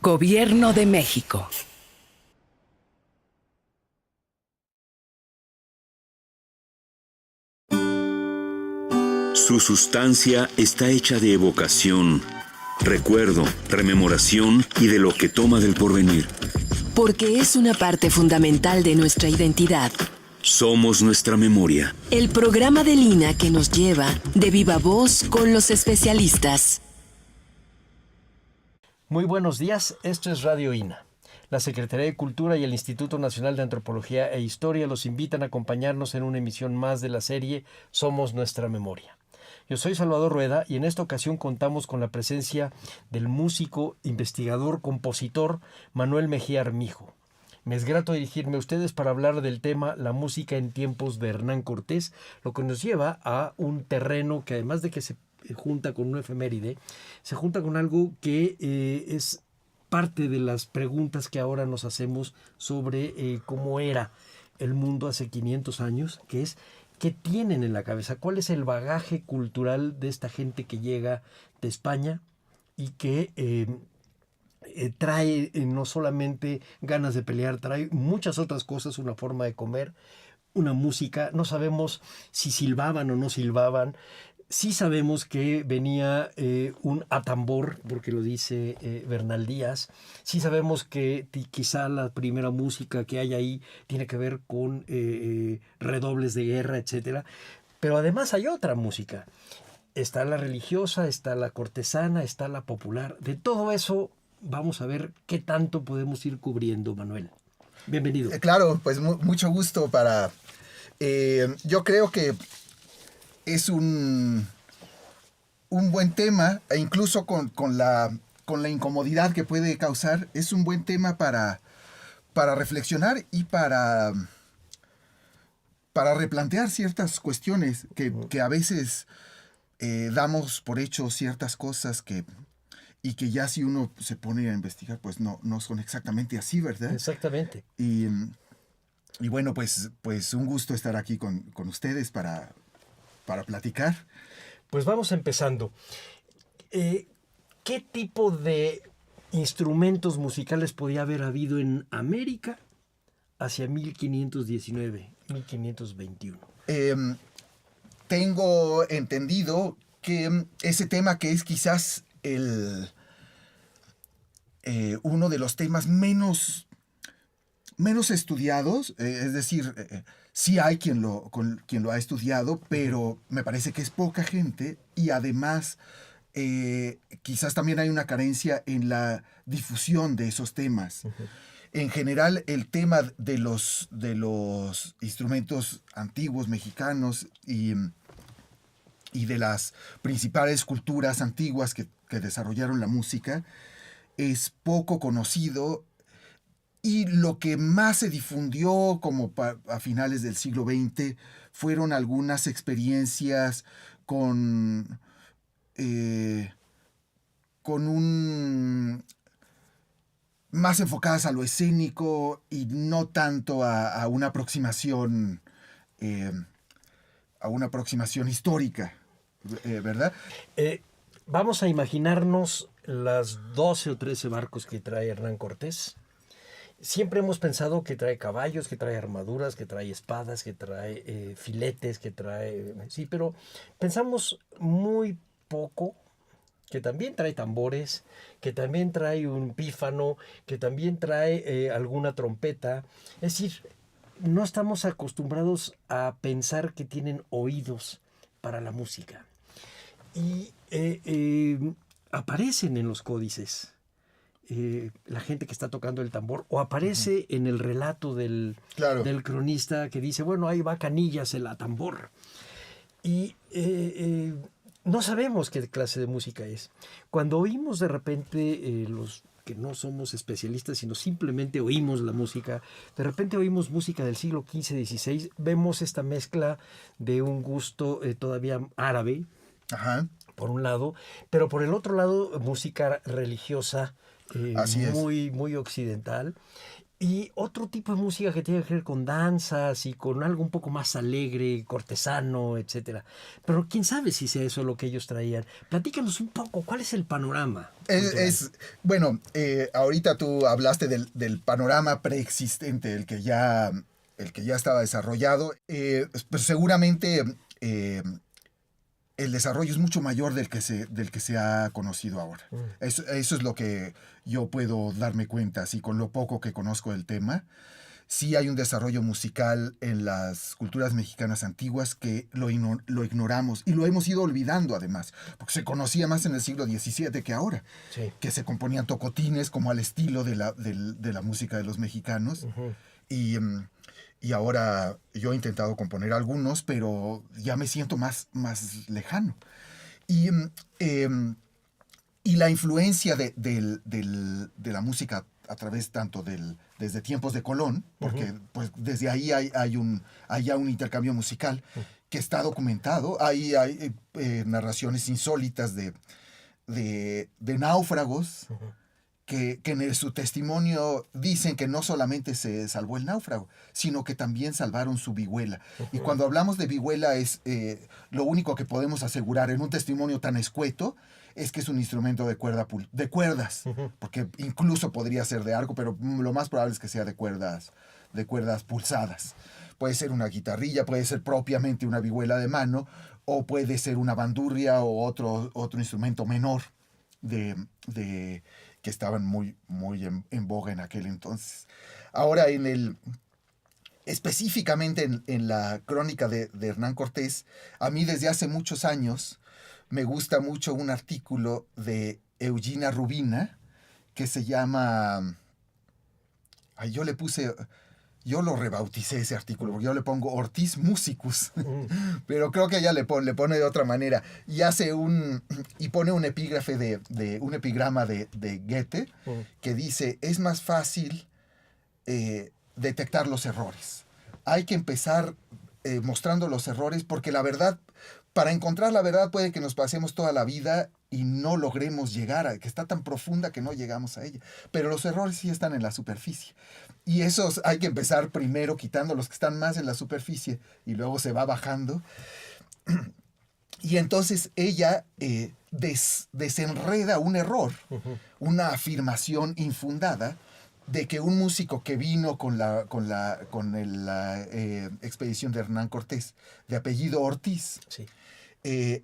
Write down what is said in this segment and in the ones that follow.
Gobierno de México. Su sustancia está hecha de evocación, recuerdo, rememoración y de lo que toma del porvenir. Porque es una parte fundamental de nuestra identidad. Somos nuestra memoria. El programa del INA que nos lleva de viva voz con los especialistas. Muy buenos días, esto es Radio INA. La Secretaría de Cultura y el Instituto Nacional de Antropología e Historia los invitan a acompañarnos en una emisión más de la serie Somos Nuestra Memoria. Yo soy Salvador Rueda y en esta ocasión contamos con la presencia del músico, investigador, compositor Manuel Mejía Armijo. Me es grato dirigirme a ustedes para hablar del tema La música en tiempos de Hernán Cortés, lo que nos lleva a un terreno que además de que se junta con una efeméride, se junta con algo que es parte de las preguntas que ahora nos hacemos sobre cómo era el mundo hace 500 años, que es ¿qué tienen en la cabeza? ¿Cuál es el bagaje cultural de esta gente que llega de España y que trae no solamente ganas de pelear, trae muchas otras cosas, una forma de comer, una música? No sabemos si silbaban o no silbaban. Sí sabemos que venía un atambor, porque lo dice Bernal Díaz. Sí sabemos que quizá la primera música que hay ahí tiene que ver con redobles de guerra, etc. Pero además hay otra música. Está la religiosa, está la cortesana, está la popular. De todo eso vamos a ver qué tanto podemos ir cubriendo, Manuel. Bienvenido. Claro, pues mucho gusto para... yo creo que es un buen tema, e incluso con la incomodidad que puede causar, es un buen tema para reflexionar y para replantear ciertas cuestiones que a veces damos por hecho ciertas cosas y que ya si uno se pone a investigar, pues no son exactamente así, ¿verdad? Exactamente. Y bueno, pues un gusto estar aquí con ustedes para platicar. Pues vamos empezando. ¿Qué tipo de instrumentos musicales podía haber habido en América hacia 1519, 1521? Tengo entendido que ese tema, que es quizás uno de los temas menos estudiados, es decir, sí hay quien lo ha estudiado, pero me parece que es poca gente y además quizás también hay una carencia en la difusión de esos temas. Uh-huh. En general, el tema de los instrumentos antiguos mexicanos y de las principales culturas antiguas que desarrollaron la música es poco conocido. Y lo que más se difundió como a finales del siglo XX fueron algunas experiencias con más enfocadas a lo escénico y no tanto a una aproximación histórica, ¿verdad? Vamos a imaginarnos las 12 o 13 barcos que trae Hernán Cortés. Siempre hemos pensado que trae caballos, que trae armaduras, que trae espadas, que trae filetes, que trae... Sí, pero pensamos muy poco que también trae tambores, que también trae un pífano, que también trae alguna trompeta. Es decir, no estamos acostumbrados a pensar que tienen oídos para la música. Y aparecen en los códices. La gente que está tocando el tambor, o aparece en el relato del cronista que dice, bueno, ahí va Canillas el tambor. Y no sabemos qué clase de música es. Cuando oímos de repente, los que no somos especialistas, sino simplemente oímos la música, de repente oímos música del siglo XV, XVI, vemos esta mezcla de un gusto todavía árabe, ajá, por un lado, pero por el otro lado música religiosa, muy occidental, Y otro tipo de música que tiene que ver con danzas y con algo un poco más alegre, cortesano, etcétera. Pero quién sabe si sea eso lo que ellos traían. Platícanos un poco, ¿cuál es el panorama cultural? Bueno, ahorita tú hablaste del panorama preexistente, el que ya estaba desarrollado. Pues seguramente el desarrollo es mucho mayor del que se ha conocido ahora. Eso es lo que yo puedo darme cuenta, así con lo poco que conozco del tema. Sí hay un desarrollo musical en las culturas mexicanas antiguas que lo ignoramos y lo hemos ido olvidando además, porque se conocía más en el siglo XVII que ahora, Sí. que se componían tocotines como al estilo de la música de los mexicanos. Y, y ahora yo he intentado componer algunos, pero ya me siento más lejano. Y, y la influencia de la música a través desde tiempos de Colón, porque pues desde ahí hay ya un intercambio musical que está documentado. Hay narraciones insólitas de náufragos que en su testimonio dicen que no solamente se salvó el náufrago, sino que también salvaron su vihuela. Y cuando hablamos de vihuela es lo único que podemos asegurar en un testimonio tan escueto es que es un instrumento de cuerdas, porque incluso podría ser de arco, pero lo más probable es que sea de cuerdas pulsadas. Puede ser una guitarrilla, puede ser propiamente una vihuela de mano, o puede ser una bandurria o otro instrumento menor que estaban muy en boga en aquel entonces. Ahora, específicamente en la crónica de Hernán Cortés, a mí desde hace muchos años me gusta mucho un artículo de Eugenia Rubina que se llama... yo lo rebauticé ese artículo, porque yo le pongo Ortiz Musicus, pero creo que ella le pone de otra manera, y pone un epígrafe un epigrama de Goethe, que dice, es más fácil detectar los errores. Hay que empezar mostrando los errores, porque la verdad, para encontrar la verdad puede que nos pasemos toda la vida y no logremos llegar que está tan profunda que no llegamos a ella. Pero los errores sí están en la superficie. Y esos hay que empezar primero quitando los que están más en la superficie y luego se va bajando. Y entonces ella desenreda un error, una afirmación infundada de que un músico que vino con la expedición de Hernán Cortés, de apellido Ortiz, Sí.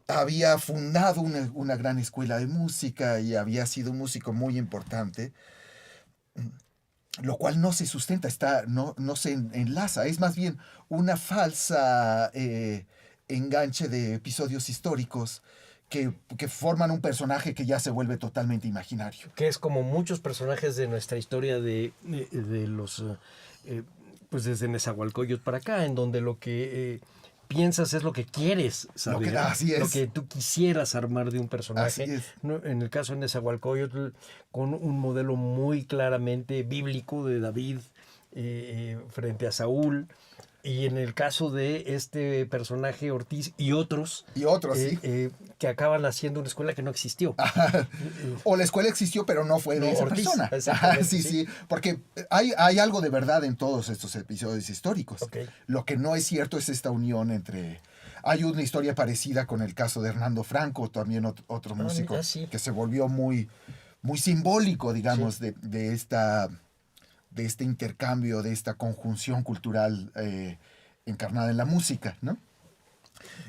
Había fundado una gran escuela de música y había sido un músico muy importante, lo cual no se sustenta, no se enlaza, es más bien una falsa enganche de episodios históricos que forman un personaje que ya se vuelve totalmente imaginario. Que es como muchos personajes de nuestra historia de los, pues desde Nezahualcóyotl para acá, en donde lo que piensas es lo que quieres saber, así es. Lo que tú quisieras armar de un personaje. Así es. ¿No? En el caso de Nezahualcóyotl, con un modelo muy claramente bíblico de David frente a Saúl. Y en el caso de este personaje Ortiz y otros, Sí. Que acaban haciendo una escuela que no existió. O la escuela existió, pero no fue de esa Ortiz, persona. exactamente, Sí, porque hay algo de verdad en todos estos episodios históricos. Ok. Lo que no es cierto es esta unión entre... Hay una historia parecida con el caso de Hernando Franco, también otro músico, mira, sí. que se volvió muy simbólico, digamos, Sí. de este intercambio, de esta conjunción cultural encarnada en la música, ¿no?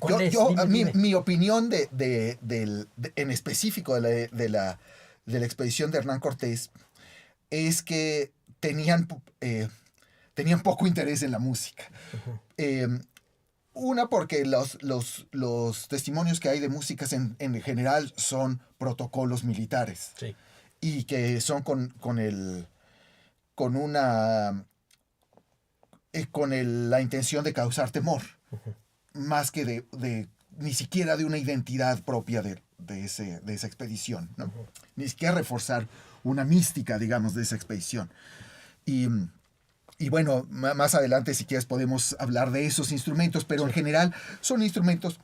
¿Cuál es? Dime. Mi opinión en específico de la expedición de Hernán Cortés es que tenían poco interés en la música. Una, porque los testimonios que hay de músicas en general son protocolos militares. Sí. Y que son con la intención de causar temor, más que ni siquiera de una identidad propia de esa expedición, ¿no? Ni siquiera reforzar una mística, digamos, de esa expedición. Y bueno, más adelante, si quieres, podemos hablar de esos instrumentos, pero en general son instrumentos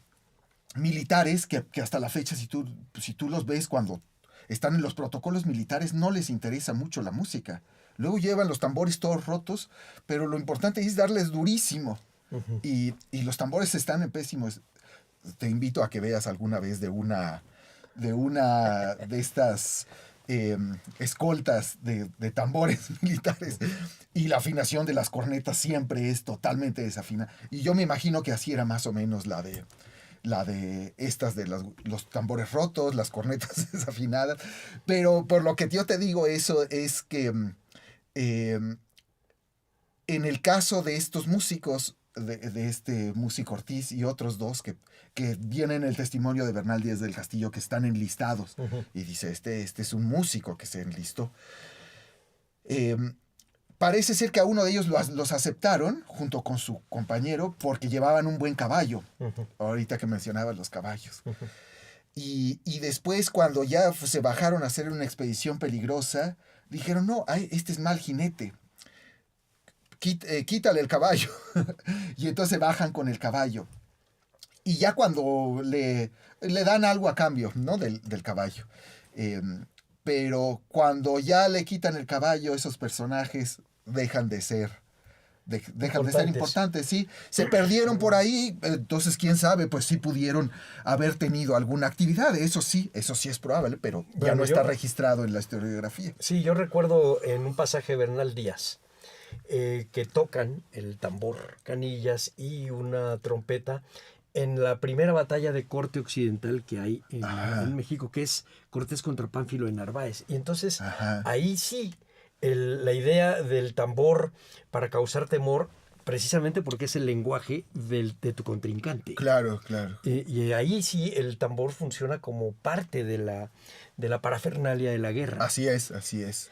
militares que hasta la fecha, si tú los ves cuando están en los protocolos militares, no les interesa mucho la música. Luego llevan los tambores todos rotos, pero lo importante es darles durísimo. Y los tambores están en pésimos. Te invito a que veas alguna vez de una de estas escoltas de tambores militares, y la afinación de las cornetas siempre es totalmente desafinada. Y yo me imagino que así era más o menos la de estas de los tambores rotos, las cornetas desafinadas. Pero por lo que yo te digo eso es que en el caso de estos músicos, de este músico Ortiz y otros dos que vienen el testimonio de Bernal Díaz del Castillo, que están enlistados, y dice, este es un músico que se enlistó. Parece ser que a uno de ellos los aceptaron junto con su compañero porque llevaban un buen caballo. Ahorita que mencionabas los caballos. Y después, cuando ya se bajaron a hacer una expedición peligrosa, dijeron, no, este es mal jinete. Quítale el caballo. Y entonces bajan con el caballo. Y ya cuando le dan algo a cambio, ¿no? del caballo. Pero cuando ya le quitan el caballo, esos personajes dejan de ser importantes, sí. Se perdieron por ahí, entonces quién sabe, pues sí pudieron haber tenido alguna actividad, eso sí es probable, pero ya no está registrado en la historiografía. Sí, yo recuerdo en un pasaje de Bernal Díaz que tocan el tambor, canillas y una trompeta en la primera batalla de corte occidental que hay en México, que es Cortés contra Pánfilo de Narváez. Y entonces ahí sí, la idea del tambor para causar temor, precisamente porque es el lenguaje de tu contrincante. Claro, claro. Y ahí sí el tambor funciona como parte de la parafernalia de la guerra. Así es.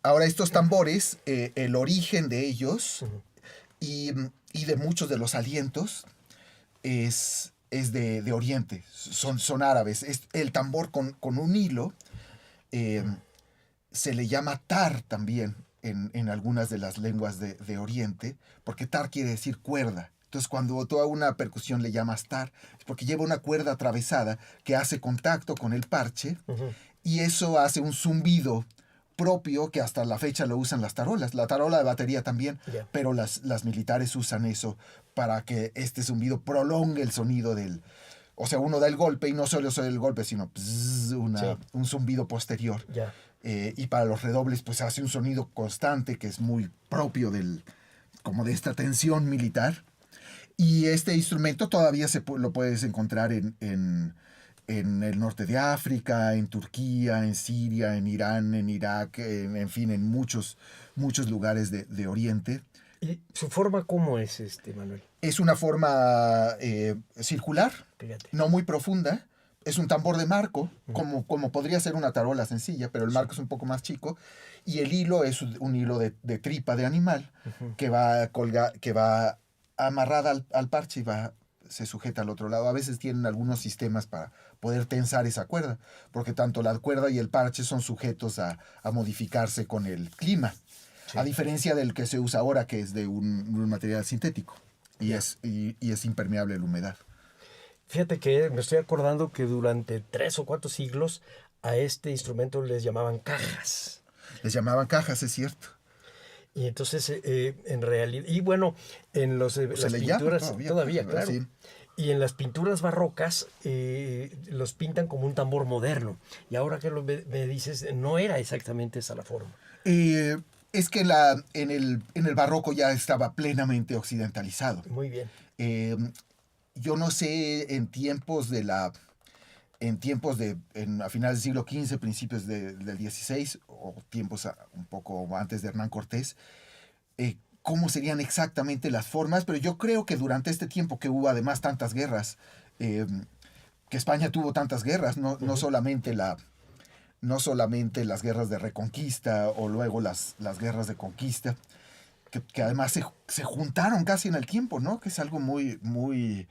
Ahora, estos tambores, el origen de ellos y de muchos de los alientos es de Oriente, son árabes. El tambor con un hilo se le llama tar también en algunas de las lenguas de Oriente, porque tar quiere decir cuerda. Entonces, cuando tú a una percusión le llamas tar, es porque lleva una cuerda atravesada que hace contacto con el parche, y eso hace un zumbido propio que hasta la fecha lo usan las tarolas. La tarola de batería también, pero las militares usan eso para que este zumbido prolongue el sonido o sea, uno da el golpe y no solo es el golpe, sino un zumbido posterior. Y para los redobles, pues hace un sonido constante que es muy propio como de esta tensión militar. Y este instrumento todavía lo puedes encontrar en el norte de África, en Turquía, en Siria, en Irán, en Irak, en fin, en muchos lugares de Oriente. ¿Y su forma cómo es, Manuel? Es una forma circular, Fíjate. no muy profunda. Es un tambor de marco, como podría ser una tarola sencilla, pero el marco es un poco más chico. Y el hilo es un hilo de tripa de animal que va amarrada al parche y se sujeta al otro lado. A veces tienen algunos sistemas para poder tensar esa cuerda, porque tanto la cuerda y el parche son sujetos a modificarse con el clima, a diferencia del que se usa ahora, que es de un material sintético y es impermeable a la humedad. Fíjate que me estoy acordando que durante 3 o 4 siglos a este instrumento les llamaban cajas. Les llamaban cajas, es cierto. Y entonces, en realidad, y bueno, en las pinturas, todavía claro. Sí. Y en las pinturas barrocas los pintan como un tambor moderno. Y ahora que me dices, no era exactamente esa la forma. Es que en el barroco ya estaba plenamente occidentalizado. Muy bien. Yo no sé, a finales del siglo XV, principios del XVI, o tiempos un poco antes de Hernán Cortés, cómo serían exactamente las formas, pero yo creo que durante este tiempo que hubo además tantas guerras, que España tuvo tantas guerras, no solamente las guerras de reconquista o luego las guerras de conquista, que además se juntaron casi en el tiempo, ¿no? Que es algo muy, muy,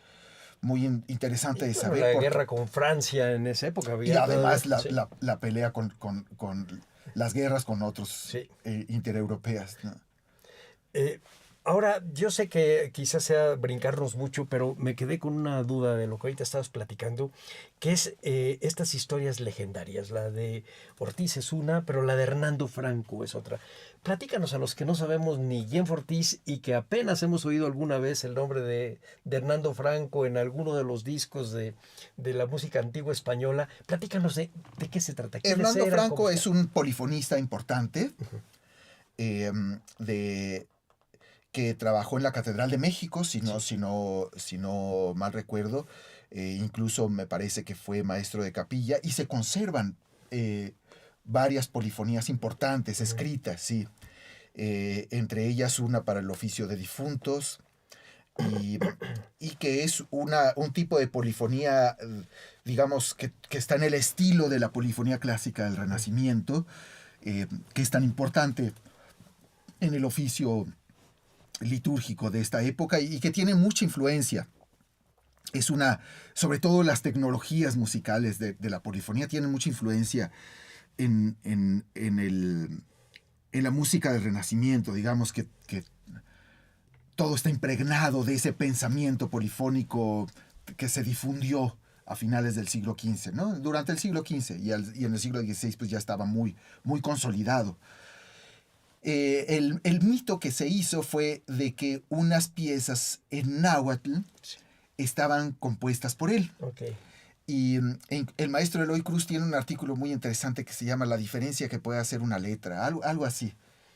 muy interesante de saber. La guerra con Francia en esa época había. Y además la pelea con las guerras con otros intereuropeas, ¿no? Ahora, yo sé que quizás sea brincarnos mucho, pero me quedé con una duda de lo que ahorita estabas platicando, que es estas historias legendarias. La de Ortiz es una, pero la de Hernando Franco es otra. Platícanos a los que no sabemos ni quién fue Ortiz y que apenas hemos oído alguna vez el nombre de Hernando Franco en alguno de los discos de la música antigua española. Platícanos de qué se trata. Hernando Franco es un polifonista importante que trabajó en la Catedral de México, si no mal recuerdo. Incluso me parece que fue maestro de capilla y se conservan varias polifonías importantes escritas, sí. Entre ellas una para el oficio de difuntos y que es un tipo de polifonía, digamos, que está en el estilo de la polifonía clásica del Renacimiento, que es tan importante en el oficio litúrgico de esta época y que tiene mucha influencia. Sobre todo las tecnologías musicales de la polifonía tienen mucha influencia en la música del Renacimiento, digamos que todo está impregnado de ese pensamiento polifónico que se difundió a finales del siglo XV, ¿no? Durante el siglo XV y en el siglo XVI pues ya estaba muy, muy consolidado. El mito que se hizo fue de que unas piezas en náhuatl estaban compuestas por él. Okay. Y el maestro Eloy Cruz tiene un artículo muy interesante que se llama La diferencia que puede hacer una letra, algo así.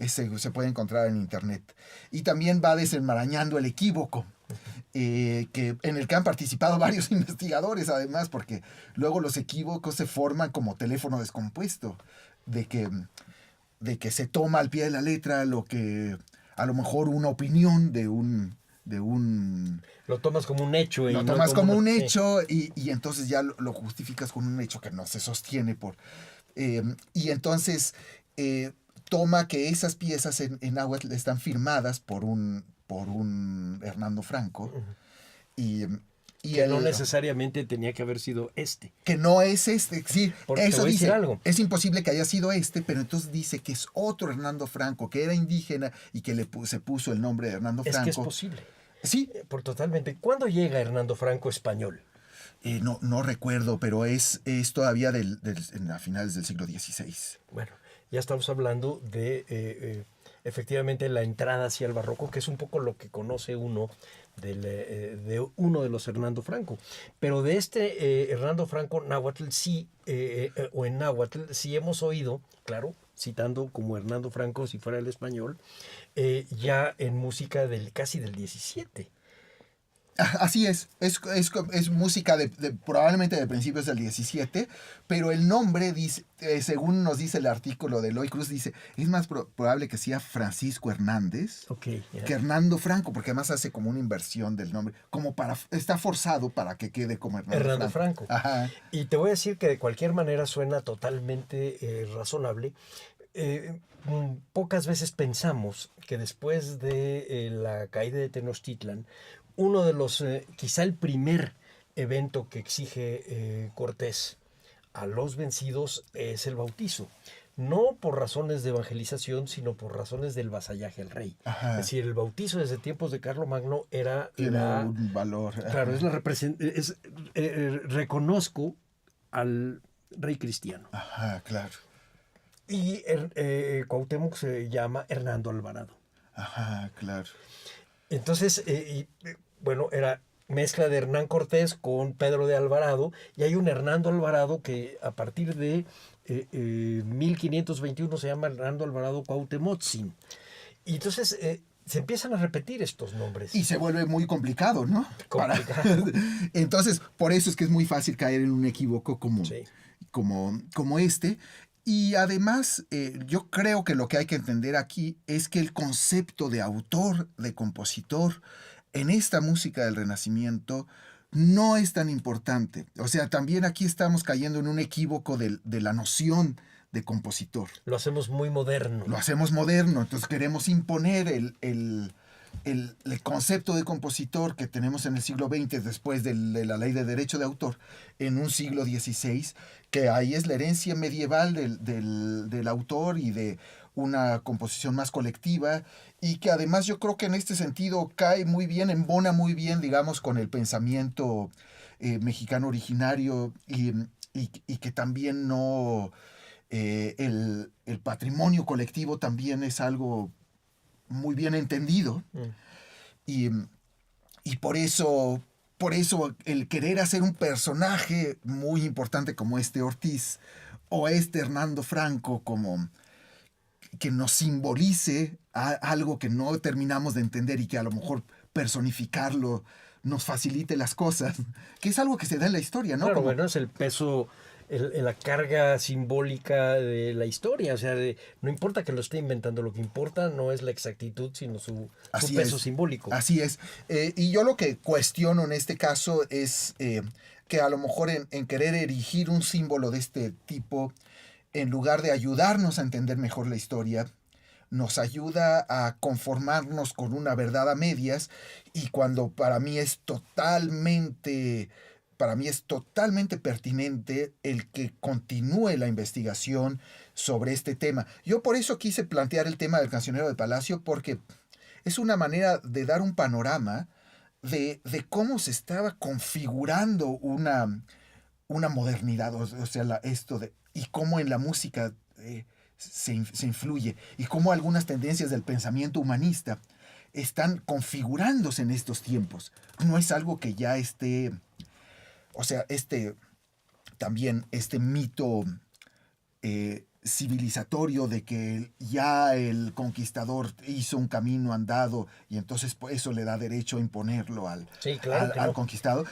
Se puede encontrar en internet. Y también va desenmarañando el equívoco, en el que han participado varios investigadores, además, porque luego los equívocos se forman como teléfono descompuesto, de que se toma al pie de la letra lo que a lo mejor una opinión de un lo tomas como un hecho. Lo tomas como un hecho y entonces ya lo justificas con un hecho que no se sostiene y entonces toma que esas piezas en náhuatl están firmadas por un Hernando Franco y que no necesariamente tenía que haber sido este. Que no es este, sí. Porque eso dice, algo. Es imposible que haya sido este, pero entonces dice que es otro Hernando Franco, que era indígena y que se puso el nombre de Hernando Franco. Es que es posible. Sí. Por totalmente. ¿Cuándo llega Hernando Franco español? No recuerdo, pero es todavía a finales del siglo XVI. Bueno, ya estamos hablando de efectivamente la entrada hacia el barroco, que es un poco lo que conoce uno de uno de los Hernando Franco. Pero de este Hernando Franco náhuatl sí, o en náhuatl sí hemos oído, claro, citando como Hernando Franco si fuera el español, ya en música casi del 17. Así es música probablemente de principios del 17, pero el nombre, dice, según nos dice el artículo de Eloy Cruz, dice, es más probable que sea Francisco Hernández que Hernando Franco, porque además hace como una inversión del nombre, está forzado para que quede como Hernando Franco. Ajá. Y te voy a decir que de cualquier manera suena totalmente razonable. Pocas veces pensamos que después de la caída de Tenochtitlan, uno de los, quizá el primer evento que exige Cortés a los vencidos es el bautizo. No por razones de evangelización, sino por razones del vasallaje al rey. Ajá. Es decir, el bautizo desde tiempos de Carlomagno era tiene un valor. Claro, reconozco al rey cristiano. Ajá, claro. Y Cuauhtémoc se llama Hernando Alvarado. Ajá, claro. Entonces, bueno, era mezcla de Hernán Cortés con Pedro de Alvarado, y hay un Hernando Alvarado que a partir de 1521 se llama Hernando Alvarado Cuauhtémotzin. Y entonces se empiezan a repetir estos nombres. Y se vuelve muy complicado, ¿no? Entonces, por eso es que es muy fácil caer en un equívoco como este. Y además, yo creo que lo que hay que entender aquí es que el concepto de autor, de compositor, en esta música del Renacimiento no es tan importante. O sea, también aquí estamos cayendo en un equívoco de la noción de compositor. Lo hacemos muy moderno. Lo hacemos moderno, entonces queremos imponer el concepto de compositor que tenemos en el siglo XX después de la ley de derecho de autor en un siglo XVI, que ahí es la herencia medieval del autor y de una composición más colectiva y que además yo creo que en este sentido cae muy bien, embona muy bien, digamos, con el pensamiento mexicano originario y que también no... el patrimonio colectivo también es algo muy bien entendido y, y por eso el querer hacer un personaje muy importante como este Ortiz o este Hernando Franco como que nos simbolice algo que no terminamos de entender y que a lo mejor personificarlo nos facilite las cosas, que es algo que se da en la historia, ¿no? Claro, Como, bueno, es el peso, la carga simbólica de la historia. O sea, no importa que lo esté inventando, lo que importa no es la exactitud, sino su peso simbólico. Así es. Y yo lo que cuestiono en este caso es que a lo mejor en querer erigir un símbolo de este tipo, en lugar de ayudarnos a entender mejor la historia, nos ayuda a conformarnos con una verdad a medias y cuando para mí es totalmente pertinente el que continúe la investigación sobre este tema. Yo por eso quise plantear el tema del cancionero de Palacio porque es una manera de dar un panorama de cómo se estaba configurando una modernidad, o sea, y cómo en la música se influye y cómo algunas tendencias del pensamiento humanista están configurándose en estos tiempos. No es algo que ya esté, o sea, también este mito civilizatorio de que ya el conquistador hizo un camino andado y entonces por eso le da derecho a imponerlo al conquistado.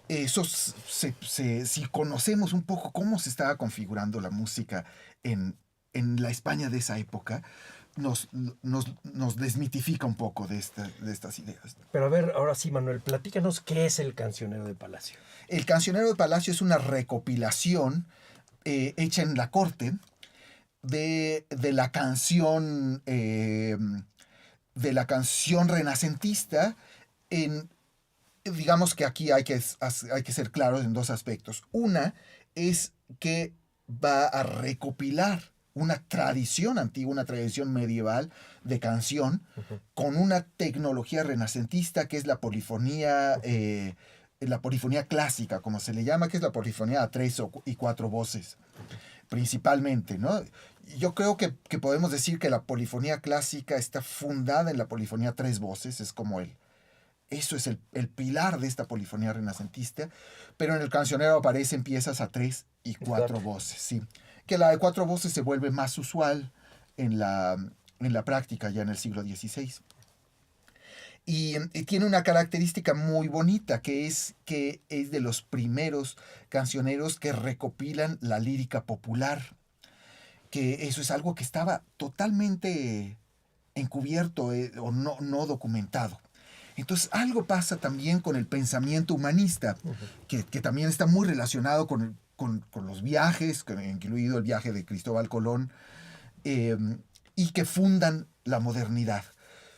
Eso si conocemos un poco cómo se estaba configurando la música en la España de esa época, nos desmitifica un poco de estas ideas. Pero a ver, ahora sí, Manuel, platícanos qué es el Cancionero de Palacio. El Cancionero de Palacio es una recopilación hecha en la corte de la canción renacentista. Digamos que aquí hay que ser claros en dos aspectos. Una es que va a recopilar una tradición antigua, una tradición medieval de canción, con una tecnología renacentista que es la polifonía clásica, como se le llama, que es la polifonía a 3 y 4 voces, principalmente, ¿no? Yo creo que podemos decir que la polifonía clásica está fundada en la polifonía a 3 voces, es como eso es el pilar de esta polifonía renacentista, pero en el cancionero aparecen piezas a 3 y 4 voces, sí. Que la de 4 voces se vuelve más usual en la práctica ya en el siglo XVI. Y tiene una característica muy bonita, que es de los primeros cancioneros que recopilan la lírica popular, que eso es algo que estaba totalmente encubierto o no documentado. Entonces algo pasa también con el pensamiento humanista, que también está muy relacionado con los viajes, incluido el viaje de Cristóbal Colón, y que fundan la modernidad.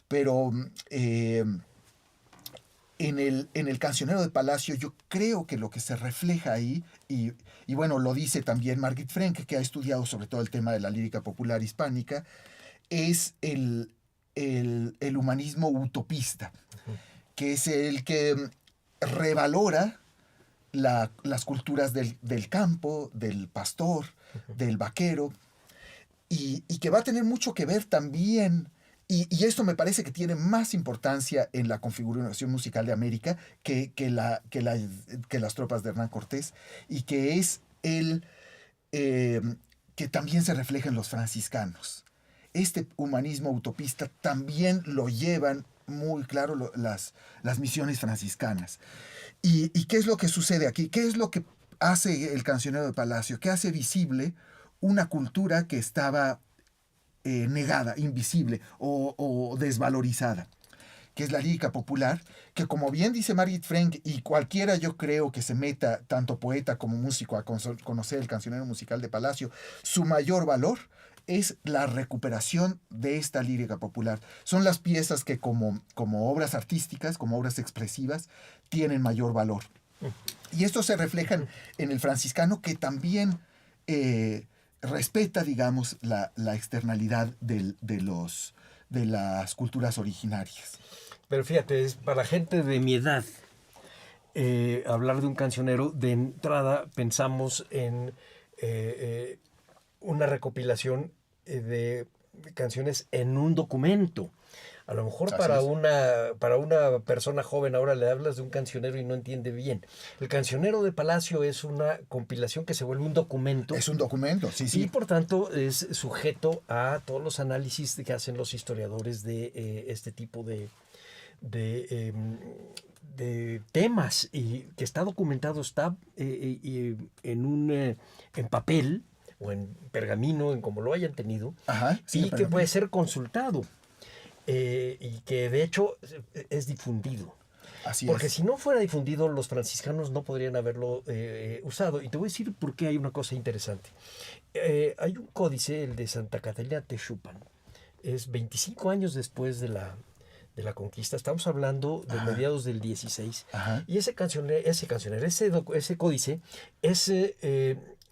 Pero en el Cancionero de Palacio yo creo que lo que se refleja ahí, y bueno, lo dice también Margit Frenk, que ha estudiado sobre todo el tema de la lírica popular hispánica, es el humanismo utopista, que es el que revalora las culturas del campo, del pastor, del vaquero, y que va a tener mucho que ver también, y esto me parece que tiene más importancia en la configuración musical de América que las tropas de Hernán Cortés, y que es que también se refleja en los franciscanos. Este humanismo utopista también lo llevan muy claro las misiones franciscanas. ¿Y qué es lo que sucede aquí? ¿Qué es lo que hace el Cancionero de Palacio? Que hace visible una cultura que estaba negada, invisible o desvalorizada, que es la lírica popular, que como bien dice Margit Frenk, y cualquiera yo creo que se meta, tanto poeta como músico, a conocer el Cancionero musical de Palacio, su mayor valor es la recuperación de esta lírica popular. Son las piezas que como obras artísticas, como obras expresivas, tienen mayor valor. Y esto se refleja en el franciscano, que también respeta, digamos, la externalidad de las culturas originarias. Pero fíjate, para gente de mi edad, hablar de un cancionero, de entrada pensamos en una recopilación de canciones en un documento. A lo mejor para una persona joven ahora le hablas de un cancionero y no entiende bien. El cancionero de Palacio es una compilación que se vuelve un documento. Es un documento, sí, sí. Y por tanto es sujeto a todos los análisis que hacen los historiadores de este tipo de temas, y que está documentado, está en papel o en pergamino, en como lo hayan tenido. Ajá, sí, y que puede ser consultado. Y que de hecho es difundido. Así Porque es. si no fuera difundido, los franciscanos no podrían haberlo usado. Y te voy a decir por qué hay una cosa interesante. Hay un códice, el de Santa Catalina Texupan. Es 25 años después de la conquista. Estamos hablando de mediados del 16. Ajá. Y ese códice es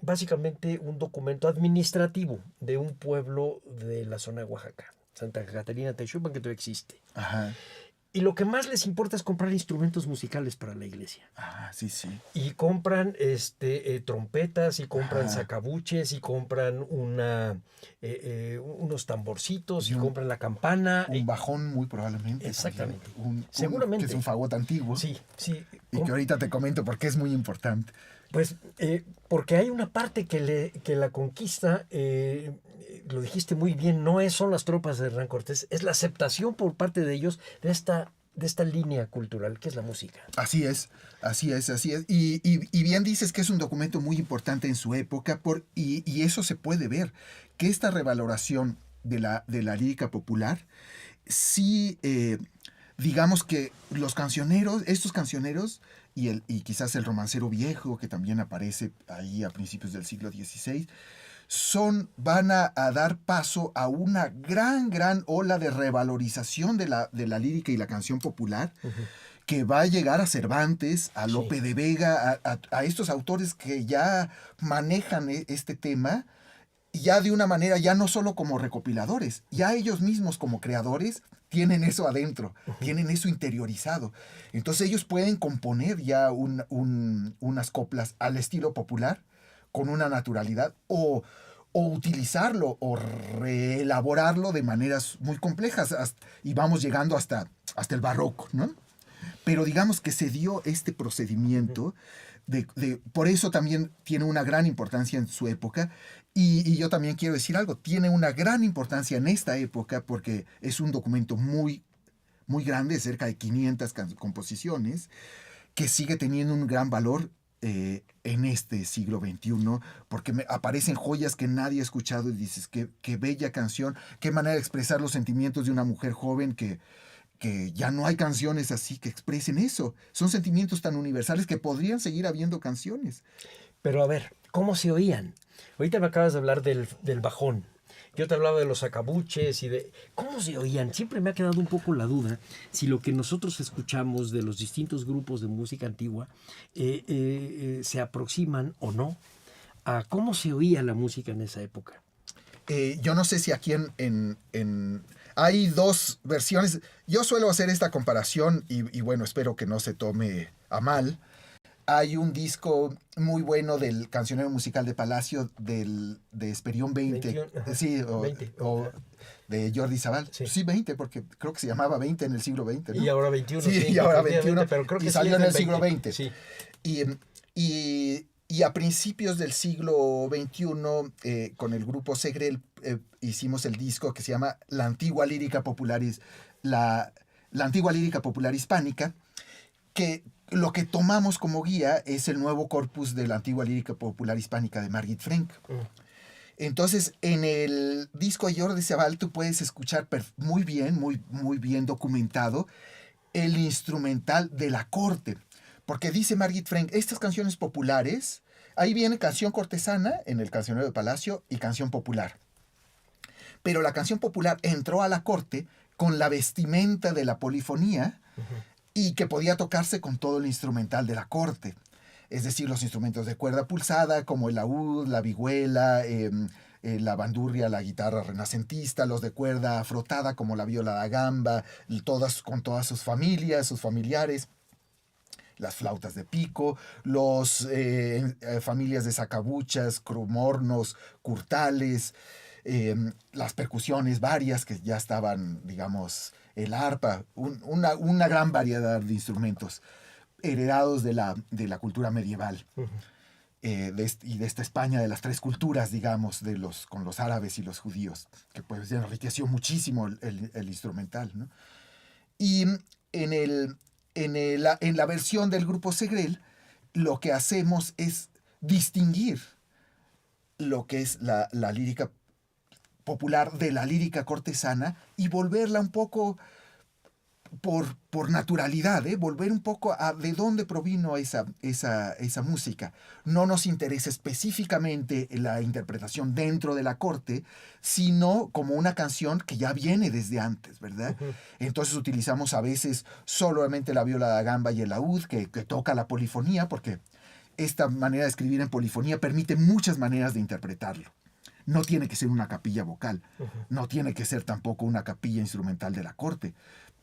básicamente un documento administrativo de un pueblo de la zona de Oaxaca. Santa Catalina Texupan, que todavía existe. Ajá. Y lo que más les importa es comprar instrumentos musicales para la iglesia. Ah, sí, sí. Y compran trompetas, y compran sacabuches, y compran unos tamborcitos, y compran la campana. Un bajón, muy probablemente. Exactamente. Seguramente. Que es un fagot antiguo. Sí, sí. Y que ahorita te comento porque es muy importante. Pues porque hay una parte que la conquista, lo dijiste muy bien, no son las tropas de Hernán Cortés, es la aceptación por parte de ellos de esta línea cultural que es la música. Así es, así es, así es. Y bien dices que es un documento muy importante en su época y eso se puede ver, que esta revaloración de la lírica popular, sí, digamos que estos cancioneros y quizás el romancero viejo, que también aparece ahí a principios del siglo XVI, van a dar paso a una gran ola de revalorización de la lírica y la canción popular, que va a llegar a Cervantes, a Lope de Vega, a estos autores que ya manejan este tema, ya de una manera, ya no solo como recopiladores, ya ellos mismos como creadores tienen eso adentro, tienen eso interiorizado. Entonces ellos pueden componer ya unas coplas al estilo popular con una naturalidad o utilizarlo o reelaborarlo de maneras muy complejas y vamos llegando hasta el barroco, ¿no? Pero digamos que se dio este procedimiento por eso también tiene una gran importancia en su época y yo también quiero decir algo, tiene una gran importancia en esta época porque es un documento muy, muy grande, cerca de 500 composiciones, que sigue teniendo un gran valor en este siglo XXI, porque aparecen joyas que nadie ha escuchado y dices, qué bella canción, qué manera de expresar los sentimientos de una mujer joven que ya no hay canciones así que expresen eso. Son sentimientos tan universales que podrían seguir habiendo canciones. Pero a ver, ¿cómo se oían? Ahorita me acabas de hablar del bajón. Yo te hablaba de los sacabuches y de cómo se oían. Siempre me ha quedado un poco la duda si lo que nosotros escuchamos de los distintos grupos de música antigua se aproximan o no a cómo se oía la música en esa época. Yo no sé si aquí hay dos versiones. Yo suelo hacer esta comparación y bueno, espero que no se tome a mal. Hay un disco muy bueno del cancionero musical de Palacio de Esperión 20. 21, sí, 20. O de Jordi Sabal. Sí. Sí, 20, porque creo que se llamaba 20 en el siglo XX, ¿no? Y ahora 21. Sí, y ahora 21. Pero creo que y salió sí en el siglo XX. Sí. Y a principios del siglo XXI, con el grupo Segrel, hicimos el disco que se llama La Antigua Lírica Popular, la Antigua Lírica Popular Hispánica, que lo que tomamos como guía es el nuevo corpus de la Antigua Lírica Popular Hispánica de Margit Frank. Entonces, en el disco de Jordi Sabal tú puedes escuchar muy bien documentado el instrumental de la corte. Porque dice Margit Frank, estas canciones populares, ahí viene canción cortesana en el cancionero de Palacio y canción popular. Pero la canción popular entró a la corte con la vestimenta de la polifonía y que podía tocarse con todo el instrumental de la corte. es decir, los instrumentos de cuerda pulsada como el laúd, la vihuela, la bandurria, la guitarra renacentista, los de cuerda frotada como la viola da gamba, todas con todas sus familias, sus familiares, las flautas de pico, los familias de sacabuchas, crumornos, curtales, las percusiones varias que ya estaban, digamos, el arpa, una gran variedad de instrumentos heredados de la cultura medieval. Y de esta España de las tres culturas, digamos, con los árabes y los judíos, que pues enriqueció muchísimo el instrumental, ¿no? Y en la versión del grupo Segrel, lo que hacemos es distinguir lo que es la lírica popular de la lírica cortesana y volverla un poco por naturalidad, volver un poco a de dónde provino esa música. No nos interesa específicamente la interpretación dentro de la corte, sino como una canción que ya viene desde antes, ¿verdad? Uh-huh. Entonces utilizamos a veces solamente la viola da gamba y el laúd, que toca la polifonía, porque esta manera de escribir en polifonía permite muchas maneras de interpretarlo. No tiene que ser una capilla vocal, uh-huh. No tiene que ser tampoco una capilla instrumental de la corte.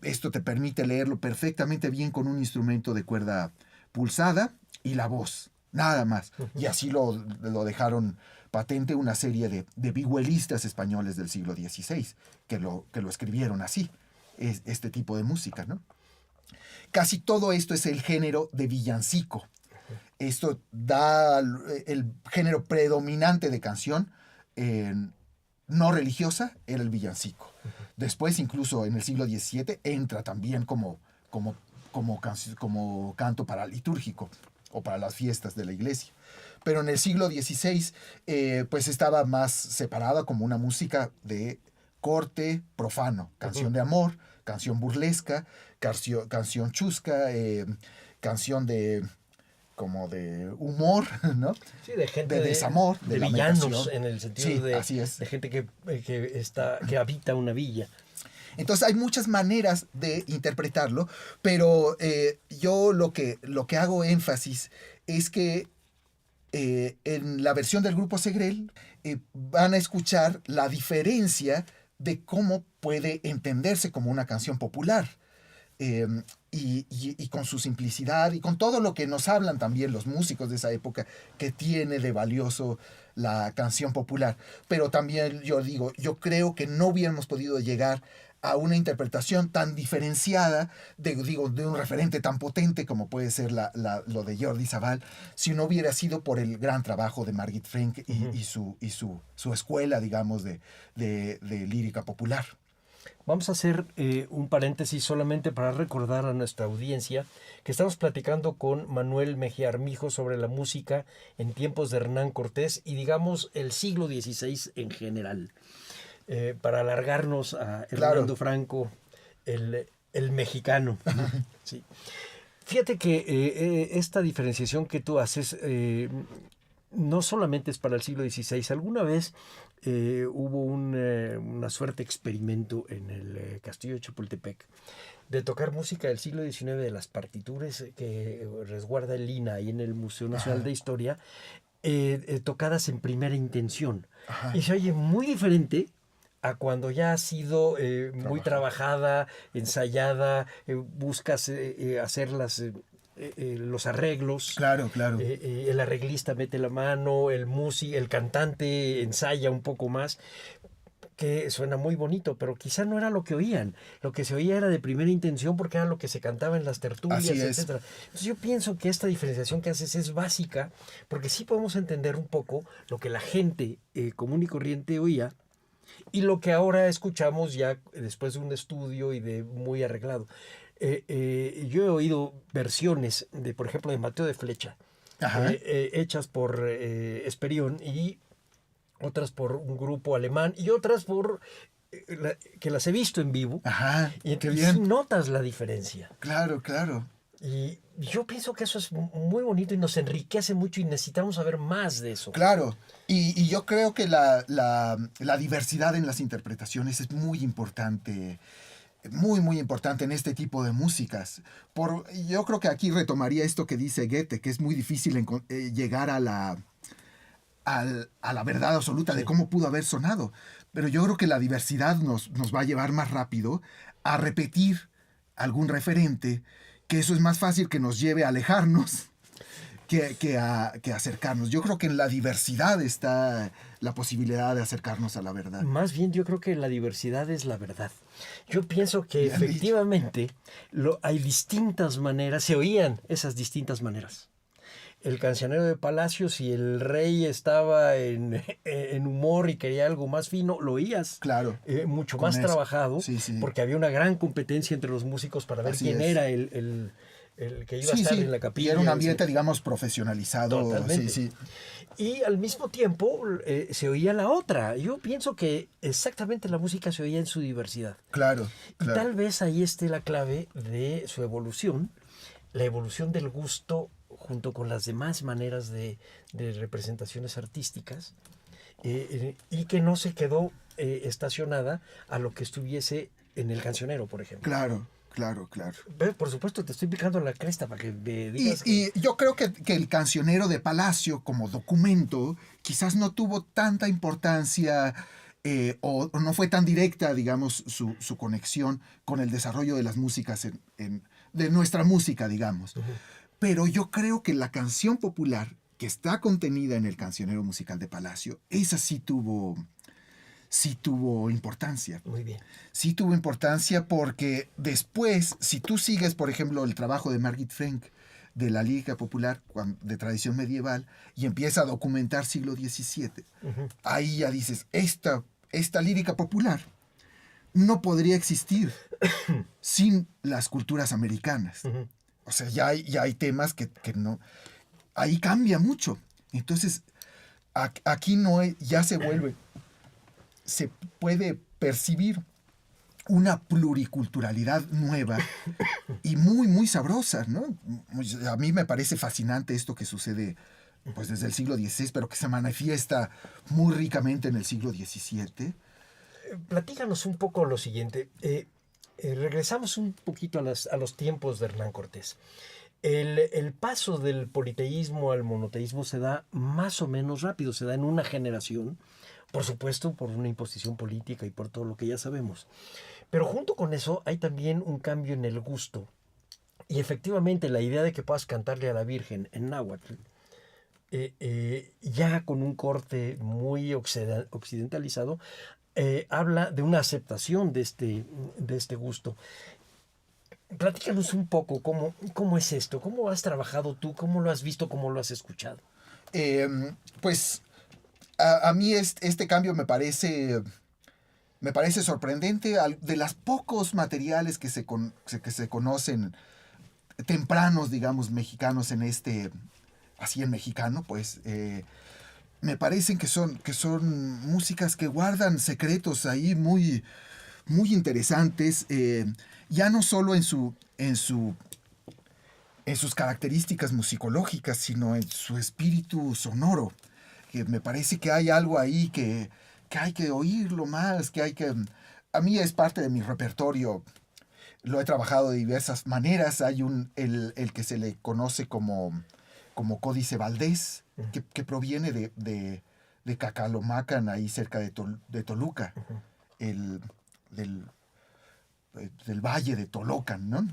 Esto te permite leerlo perfectamente bien con un instrumento de cuerda pulsada y la voz, nada más. Uh-huh. Y así lo dejaron patente una serie de vihuelistas españoles del siglo XVI, que lo escribieron así, este tipo de música, ¿no? Casi todo esto es el género de villancico. Uh-huh. Esto da el género predominante de canción no religiosa, era el villancico. Uh-huh. Después, incluso en el siglo XVII, entra también como canto para litúrgico o para las fiestas de la iglesia. Pero en el siglo XVI, pues estaba más separada como una música de corte profano, canción uh-huh. de amor, canción burlesca, canción chusca, canción como de humor, ¿no? Sí, de gente de desamor, de villanos, en el sentido sí, de, así es. De gente que habita una villa. Entonces hay muchas maneras de interpretarlo, pero yo lo que hago énfasis es que en la versión del grupo Segrel van a escuchar la diferencia de cómo puede entenderse como una canción popular. Y con su simplicidad y con todo lo que nos hablan también los músicos de esa época que tiene de valioso la canción popular. Pero también yo creo que no hubiéramos podido llegar a una interpretación tan diferenciada de un referente tan potente como puede ser lo de Jordi Savall, si no hubiera sido por el gran trabajo de Margit Frank y su escuela, digamos, de lírica popular. Vamos a hacer un paréntesis solamente para recordar a nuestra audiencia que estamos platicando con Manuel Mejía Armijo sobre la música en tiempos de Hernán Cortés y digamos el siglo XVI en general. Para alargarnos a Hernando Franco, el mexicano. Sí. Fíjate que esta diferenciación que tú haces no solamente es para el siglo XVI. Alguna vez hubo una suerte experimento en el Castillo de Chapultepec de tocar música del siglo XIX, de las partituras que resguarda el INA ahí en el Museo Nacional Ajá. de Historia, tocadas en primera intención. Ajá. Y se oye muy diferente a cuando ya ha sido muy trabajada, ensayada, buscas hacerlas... los arreglos. Claro. El arreglista mete la mano, el cantante ensaya un poco más, que suena muy bonito, pero quizá no era lo que oían. Lo que se oía era de primera intención porque era lo que se cantaba en las tertulias, etc. Entonces yo pienso que esta diferenciación que haces es básica, porque sí podemos entender un poco lo que la gente común y corriente oía y lo que ahora escuchamos ya después de un estudio y de muy arreglado. Yo he oído versiones de, por ejemplo, de Mateo de Flecha, hechas por Esperión y otras por un grupo alemán y otras por que las he visto en vivo. Ajá, y entonces notas la diferencia. Claro. Y yo pienso que eso es muy bonito y nos enriquece mucho y necesitamos saber más de eso. Claro, y yo creo que la diversidad en las interpretaciones es muy importante. muy, muy importante en este tipo de músicas. Yo creo que aquí retomaría esto que dice Goethe, que es muy difícil llegar a la verdad absoluta de cómo pudo haber sonado. Pero yo creo que la diversidad nos va a llevar más rápido a repetir algún referente, que eso es más fácil que nos lleve a alejarnos que acercarnos. Yo creo que en la diversidad está la posibilidad de acercarnos a la verdad. Más bien yo creo que la diversidad es la verdad. Yo pienso que Bien efectivamente hay distintas maneras, se oían esas distintas maneras. El cancionero de Palacio, si el rey estaba en humor y quería algo más fino, lo oías. Claro. Mucho Con más eso. trabajado, Sí, sí. porque había una gran competencia entre los músicos para ver Así quién es. era el que iba a estar en la Y capilla. era un ambiente, digamos, profesionalizado. Totalmente. Sí, sí. Y al mismo tiempo se oía la otra. Yo pienso que exactamente la música se oía en su diversidad. Claro, Y claro. tal vez ahí esté la clave de su evolución, la evolución del gusto junto con las demás maneras de representaciones artísticas, y que no se quedó estacionada a lo que estuviese en el cancionero, por ejemplo. Claro, claro, claro. Por supuesto, te estoy picando la cresta para que me Y, digas. y yo creo que el cancionero de Palacio como documento quizás no tuvo tanta importancia o no fue tan directa, digamos, su conexión con el desarrollo de las músicas de nuestra música, digamos. Pero yo creo que la canción popular que está contenida en el cancionero musical de Palacio, esa sí tuvo importancia. Muy bien. Sí tuvo importancia porque después, si tú sigues, por ejemplo, el trabajo de Margit Frank de la lírica popular de tradición medieval y empieza a documentar siglo XVII, ahí ya dices, esta lírica popular no podría existir sin las culturas americanas. O sea, ya hay temas que no... Ahí cambia mucho. Entonces, aquí ya se puede percibir una pluriculturalidad nueva y muy, muy sabrosa, ¿no? A mí me parece fascinante esto que sucede pues, desde el siglo XVI, pero que se manifiesta muy ricamente en el siglo XVII. Platícanos un poco lo siguiente. Regresamos un poquito a los tiempos de Hernán Cortés. El paso del politeísmo al monoteísmo se da más o menos rápido, se da en una generación, por supuesto por una imposición política y por todo lo que ya sabemos. Pero junto con eso hay también un cambio en el gusto. Y efectivamente la idea de que puedas cantarle a la Virgen en náhuatl, ya con un corte muy occidentalizado, habla de una aceptación de este gusto. Platícanos un poco cómo es esto, cómo has trabajado tú, cómo lo has visto, cómo lo has escuchado. Pues a mí este cambio me parece sorprendente. De los pocos materiales que se conocen tempranos, digamos, mexicanos así en mexicano, pues me parecen que son músicas que guardan secretos ahí muy, muy interesantes, ya no solo en sus características musicológicas, sino en su espíritu sonoro, que me parece que hay algo ahí que hay que oírlo más, a mí es parte de mi repertorio, lo he trabajado de diversas maneras. Hay el que se le conoce como Códice Valdés, que proviene de Cacalomacan, ahí cerca de Toluca, del valle de Tolocan, ¿no?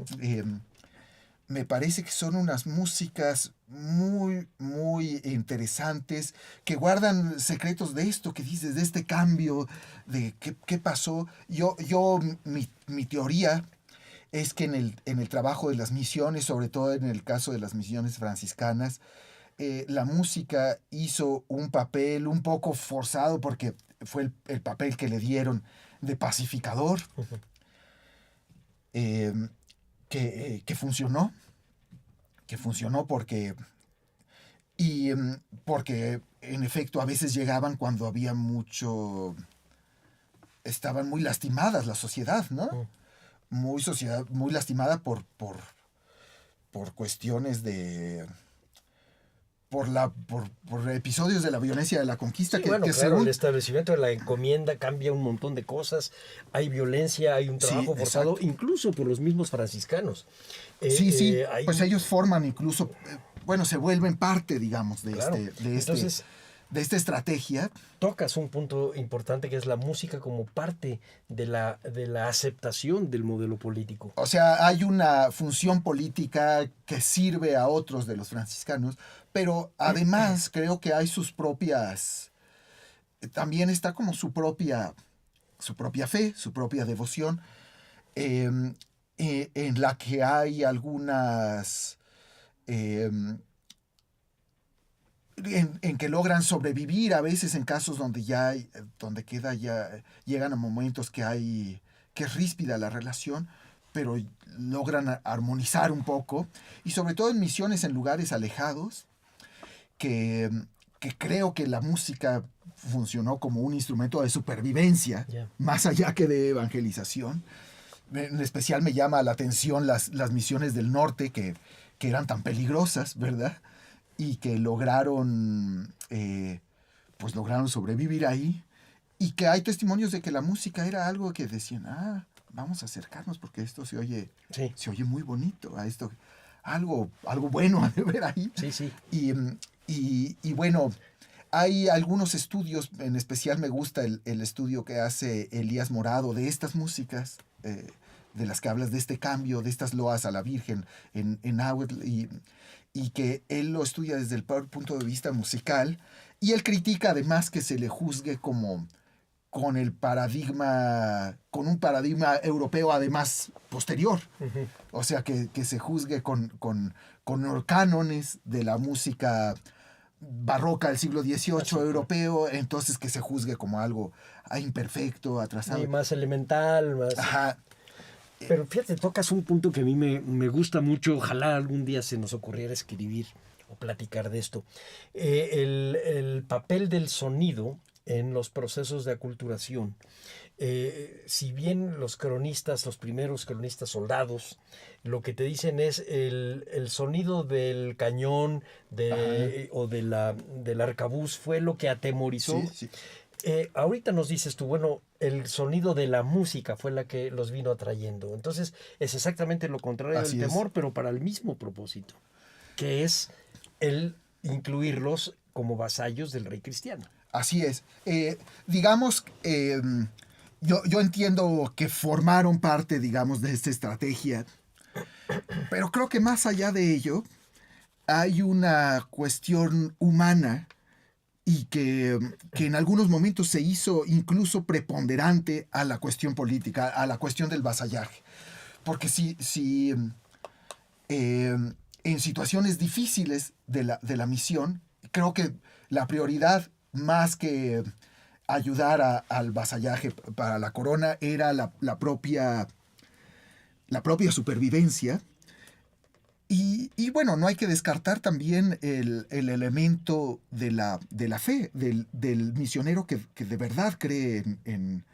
Me parece que son unas músicas muy, muy interesantes, que guardan secretos de esto que dices, de este cambio, de qué pasó. Mi teoría es que en el trabajo de las misiones, sobre todo en el caso de las misiones franciscanas, la música hizo un papel un poco forzado porque fue el papel que le dieron de pacificador, que funcionó porque en efecto a veces llegaban cuando había estaban muy lastimadas la sociedad, ¿no? Muy lastimada por cuestiones por episodios de la violencia de la conquista Sí, que bueno, claro, según... el establecimiento de la encomienda cambia un montón de cosas. Hay violencia, hay un Sí, trabajo forzado, exacto. incluso por los mismos franciscanos. Sí, Hay pues ellos forman incluso, bueno, se vuelven parte, digamos, Claro. Entonces, de esta estrategia. tocas un punto importante que es la música como parte de la aceptación del modelo político. O sea, hay una función política que sirve a otros de los franciscanos, pero además creo que hay sus propias, también está como su propia fe, su propia devoción, eh, en la que hay algunas... eh, en que logran sobrevivir a veces en casos donde donde llegan a momentos que es ríspida la relación, pero logran armonizar un poco, y sobre todo en misiones en lugares alejados, que, que creo que la música funcionó como un instrumento de supervivencia, Yeah. más allá que de evangelización. En especial me llama la atención las misiones del norte que eran tan peligrosas, ¿verdad? Y que lograron sobrevivir ahí, y que hay testimonios de que la música era algo que decían, vamos a acercarnos porque esto se oye muy bonito, a esto, algo bueno a de ver ahí. Sí, sí. Y bueno, hay algunos estudios, en especial me gusta el estudio que hace Elías Morado de estas músicas, de las que hablas, de este cambio, de estas loas a la Virgen en náhuatl, y que él lo estudia desde el punto de vista musical, y él critica además que se le juzgue como con un paradigma europeo además posterior. Uh-huh. O sea, que se juzgue con cánones de la música barroca del siglo XVIII europeo, entonces que se juzgue como algo imperfecto, atrasado. Y más elemental, más... Ajá. Pero fíjate, tocas un punto que a mí me gusta mucho. Ojalá algún día se nos ocurriera escribir o platicar de esto. El papel del sonido en los procesos de aculturación. Si bien los primeros cronistas soldados, lo que te dicen es el sonido del cañón o del arcabuz fue lo que atemorizó. Sí. Ahorita nos dices tú, bueno, el sonido de la música fue la que los vino atrayendo. Entonces es exactamente lo contrario Así del temor, es. pero para el mismo propósito, que es el incluirlos como vasallos del rey cristiano. Así es. Digamos, yo entiendo que formaron parte, digamos, de esta estrategia, pero creo que más allá de ello hay una cuestión humana, y que en algunos momentos se hizo incluso preponderante a la cuestión política, a la cuestión del vasallaje. Porque si en situaciones difíciles de la misión, creo que la prioridad, más que ayudar al vasallaje para la corona, era la propia supervivencia. Y bueno, no hay que descartar también el elemento de la fe, del misionero que de verdad cree en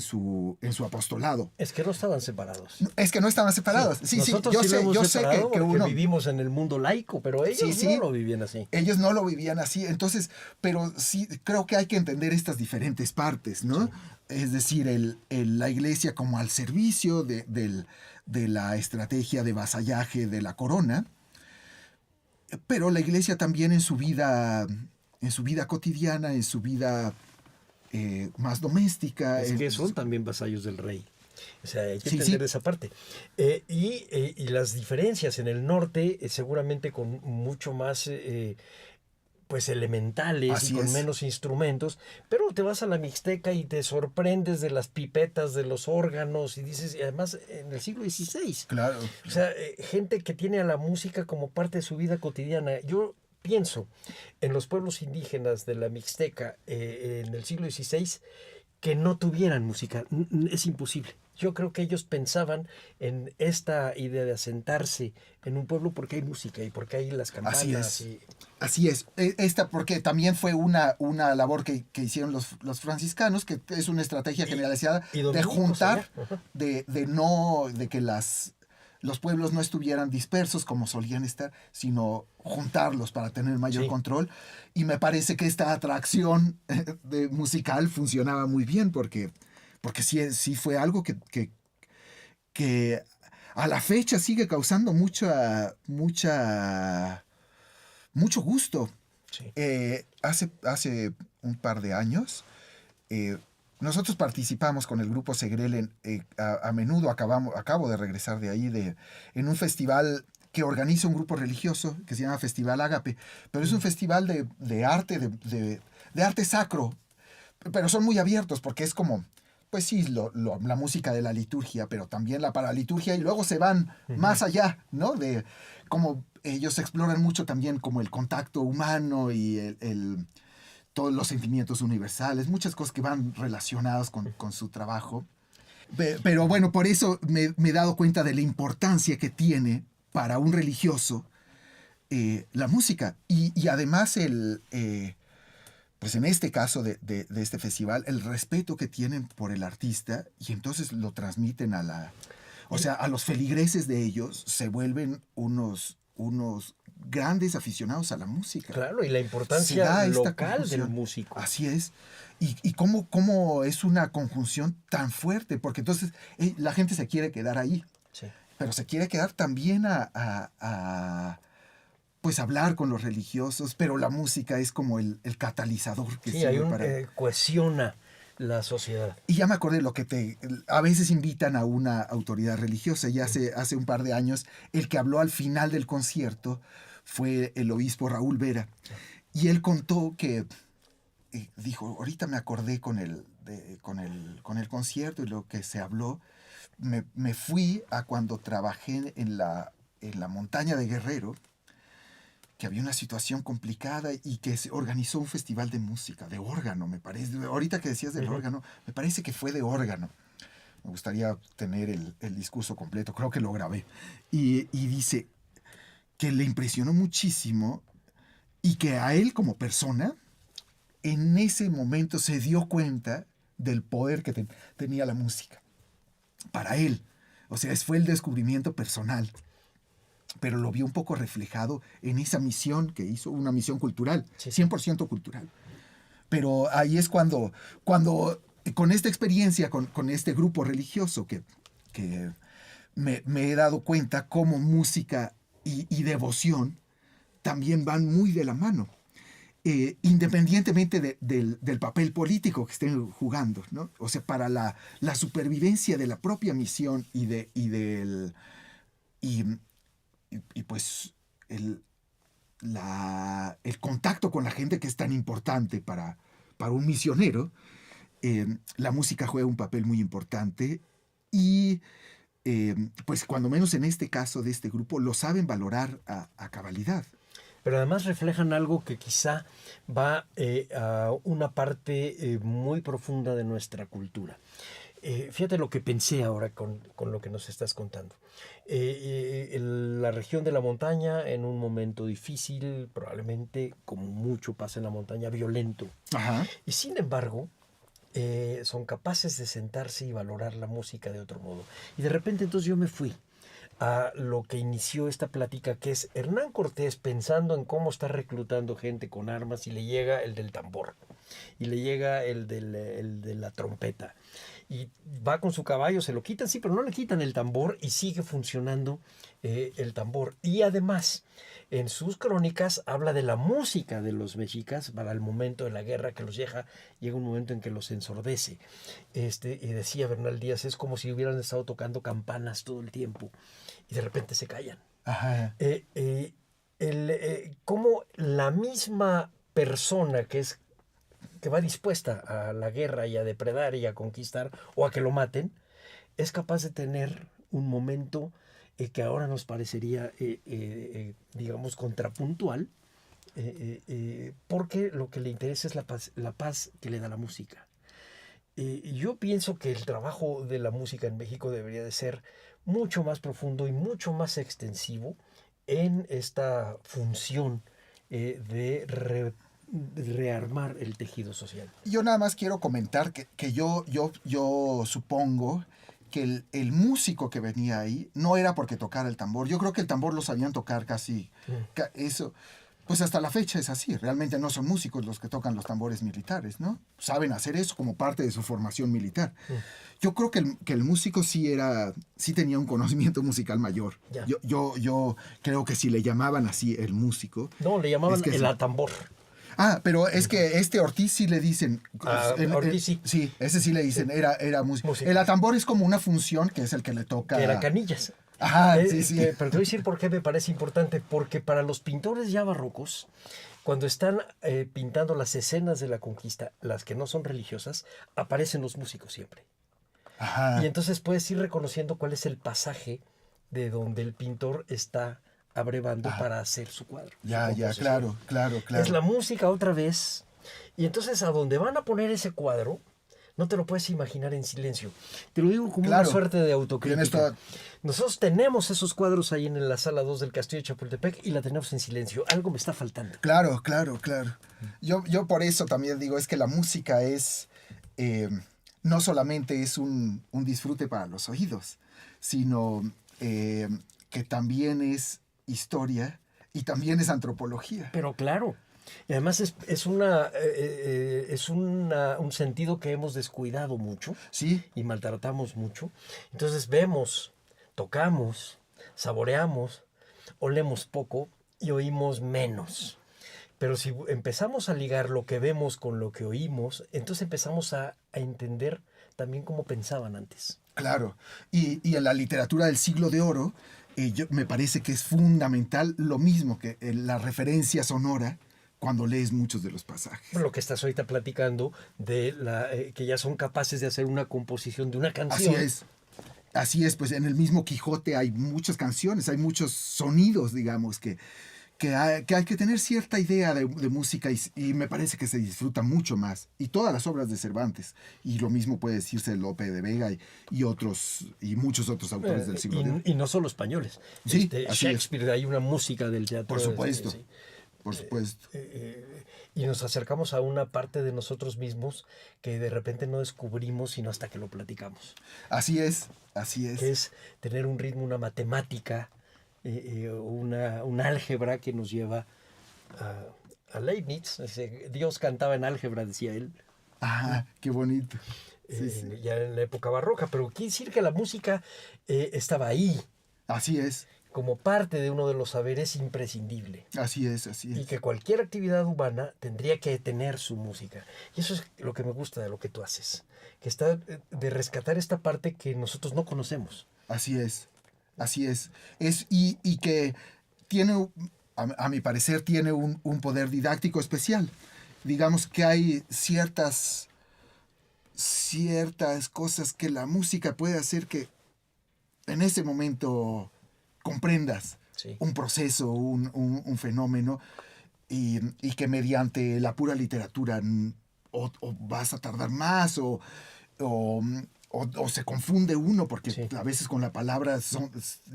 su apostolado. Es que no estaban separados. Es que no estaban separados. Sí, Nosotros yo sí lo hemos sé separado que porque uno... vivimos en el mundo laico, pero ellos Sí. no lo vivían así. Ellos no lo vivían así, entonces, pero sí creo que hay que entender estas diferentes partes, ¿no? Sí. Es decir, la iglesia como al servicio de la estrategia de vasallaje de la corona, pero la iglesia también en su vida cotidiana, en su vida más doméstica. Es que son también vasallos del rey. O sea, hay que Sí, entender sí. esa parte. Y las diferencias en el norte, seguramente con mucho más pues elementales Así y con es. menos instrumentos, pero te vas a la Mixteca y te sorprendes de las pipetas, de los órganos, y dices, y además en el siglo XVI. Claro. O sea, gente que tiene a la música como parte de su vida cotidiana. Yo pienso en los pueblos indígenas de la Mixteca en el siglo XVI que no tuvieran música. Es imposible. Yo creo que ellos pensaban en esta idea de asentarse en un pueblo porque hay música y porque hay las campanas. Así es. Y... Así es. Porque también fue una labor que hicieron los franciscanos, que es una estrategia generalizada de juntar, de que los pueblos no estuvieran dispersos como solían estar, sino juntarlos para tener mayor control. Y me parece que esta atracción musical funcionaba muy bien porque sí fue algo que a la fecha sigue causando mucho gusto. Sí. Hace un par de años, nosotros participamos con el grupo Segrel a menudo. Acabo de regresar de ahí, en un festival que organiza un grupo religioso que se llama Festival Ágape, pero es un festival de arte, de arte sacro, pero son muy abiertos porque es como, pues sí, la música de la liturgia, pero también la paraliturgia, y luego se van más allá, ¿no? De como ellos exploran mucho también como el contacto humano y todos los sentimientos universales, muchas cosas que van relacionadas con su trabajo. Pero bueno, por eso me he dado cuenta de la importancia que tiene para un religioso la música. Y además, pues en este caso de este festival, el respeto que tienen por el artista, y entonces lo transmiten a los feligreses de ellos, se vuelven unos grandes aficionados a la música. Claro, y la importancia local del músico. Así es. Y cómo es una conjunción tan fuerte, porque entonces la gente se quiere quedar ahí. Sí. Pero se quiere quedar también pues hablar con los religiosos, pero la música es como el catalizador que sirve cohesiona la sociedad. Y ya me acordé a veces invitan a una autoridad religiosa, y hace un par de años el que habló al final del concierto fue el obispo Raúl Vera, y él contó que dijo, ahorita me acordé con el concierto y lo que se habló, me fui a cuando trabajé en la montaña de Guerrero, que había una situación complicada y que se organizó un festival de música, de órgano, me parece. Ahorita que decías del órgano, me parece que fue de órgano. Me gustaría tener el discurso completo, creo que lo grabé. Y dice que le impresionó muchísimo y que a él como persona, en ese momento se dio cuenta del poder que tenía la música. Para él. O sea, fue el descubrimiento personal. Pero lo vio un poco reflejado en esa misión que hizo, una misión cultural, 100% cultural. Pero ahí es cuando con esta experiencia, con este grupo religioso, que me he dado cuenta cómo música y devoción también van muy de la mano, independientemente del papel político que estén jugando, ¿no? O sea, para la supervivencia de la propia misión y pues el contacto con la gente, que es tan importante para un misionero, la música juega un papel muy importante y pues cuando menos en este caso de este grupo lo saben valorar a cabalidad. Pero además reflejan algo que quizá va a una parte muy profunda de nuestra cultura. Fíjate lo que pensé ahora con lo que nos estás contando. La región de la montaña, en un momento difícil, probablemente, como mucho pasa en la montaña, violento. Ajá. Y sin embargo, son capaces de sentarse y valorar la música de otro modo. Y de repente entonces yo me fui a lo que inició esta plática, que es Hernán Cortés pensando en cómo está reclutando gente con armas, y le llega el del tambor, y le llega el de la trompeta, y va con su caballo, se lo quitan, sí, pero no le quitan el tambor, y sigue funcionando el tambor. Y además, en sus crónicas habla de la música de los mexicas para el momento de la guerra, que llega un momento en que los ensordece. Y decía Bernal Díaz, es como si hubieran estado tocando campanas todo el tiempo y de repente se callan. Ajá. Como la misma persona que va dispuesta a la guerra y a depredar y a conquistar o a que lo maten, es capaz de tener un momento que ahora nos parecería, digamos, contrapuntual, porque lo que le interesa es la paz que le da la música. Yo pienso que el trabajo de la música en México debería de ser mucho más profundo y mucho más extensivo en esta función de rearmar el tejido social. Yo nada más quiero comentar que yo supongo que el músico que venía ahí no era porque tocara el tambor. Yo creo que el tambor lo sabían tocar casi, eso, pues hasta la fecha es así. Realmente no son músicos los que tocan los tambores militares, ¿no? Saben hacer eso como parte de su formación militar. Yo creo que el músico sí tenía un conocimiento musical mayor. Ya. Yo creo que si le llamaban así el músico... No, le llamaban es que el sí. atambor. Ah, pero es que Ortiz sí le dicen... Ortiz sí. Sí, ese sí le dicen, era músico. Músico. El atambor es como una función que es el que le toca... Que era Canillas. Ajá, sí, sí. Pero te voy a decir por qué me parece importante. Porque para los pintores ya barrocos, cuando están pintando las escenas de la conquista, las que no son religiosas, aparecen los músicos siempre. Ajá. Y entonces puedes ir reconociendo cuál es el pasaje de donde el pintor está abrevando para hacer su cuadro. Ya, su composición. claro. Es la música otra vez. Y entonces a donde van a poner ese cuadro, no te lo puedes imaginar en silencio. Te lo digo como Claro. una suerte de Tienes autocrítica. toda- Nosotros tenemos esos cuadros ahí en la sala 2 del Castillo de Chapultepec y la tenemos en silencio. Algo me está faltando. Claro. Yo por eso también digo, es que la música es... no solamente es un disfrute para los oídos, sino que también es historia y también es antropología. Pero claro. Y además es un sentido que hemos descuidado mucho Sí, y maltratamos mucho. Entonces vemos, tocamos, saboreamos, olemos poco y oímos menos. Pero si empezamos a ligar lo que vemos con lo que oímos, entonces empezamos a entender también cómo pensaban antes. claro. Y en la literatura del siglo de oro, me parece que es fundamental lo mismo que la referencia sonora cuando lees muchos de los pasajes. Lo que estás ahorita platicando de que ya son capaces de hacer una composición de una canción. Así es, pues en el mismo Quijote hay muchas canciones, hay muchos sonidos, digamos, que hay que tener cierta idea de música y me parece que se disfruta mucho más. Y todas las obras de Cervantes, y lo mismo puede decirse de Lope de Vega y muchos otros autores del siglo de oro. Y no solo españoles. Sí, así es. Shakespeare, hay una música del teatro. Por supuesto, Sí. por supuesto. Y nos acercamos a una parte de nosotros mismos que de repente no descubrimos sino hasta que lo platicamos. Así es. Que es tener un ritmo, una matemática, una álgebra que nos lleva a Leibniz. Dios cantaba en álgebra, decía él. Ah, qué bonito. Sí, sí. Ya en la época barroca, pero quiere decir que la música estaba ahí Así es, como parte de uno de los saberes imprescindible. así es. Y que cualquier actividad humana tendría que tener su música. Y eso es lo que me gusta de lo que tú haces, que está de rescatar esta parte que nosotros no conocemos. Así es. Y que tiene, a mi parecer, tiene un poder didáctico especial. Digamos que hay ciertas cosas que la música puede hacer que en ese momento comprendas Sí. un proceso, un fenómeno, y que mediante la pura literatura o vas a tardar más o se confunde uno, porque Sí. a veces con la palabra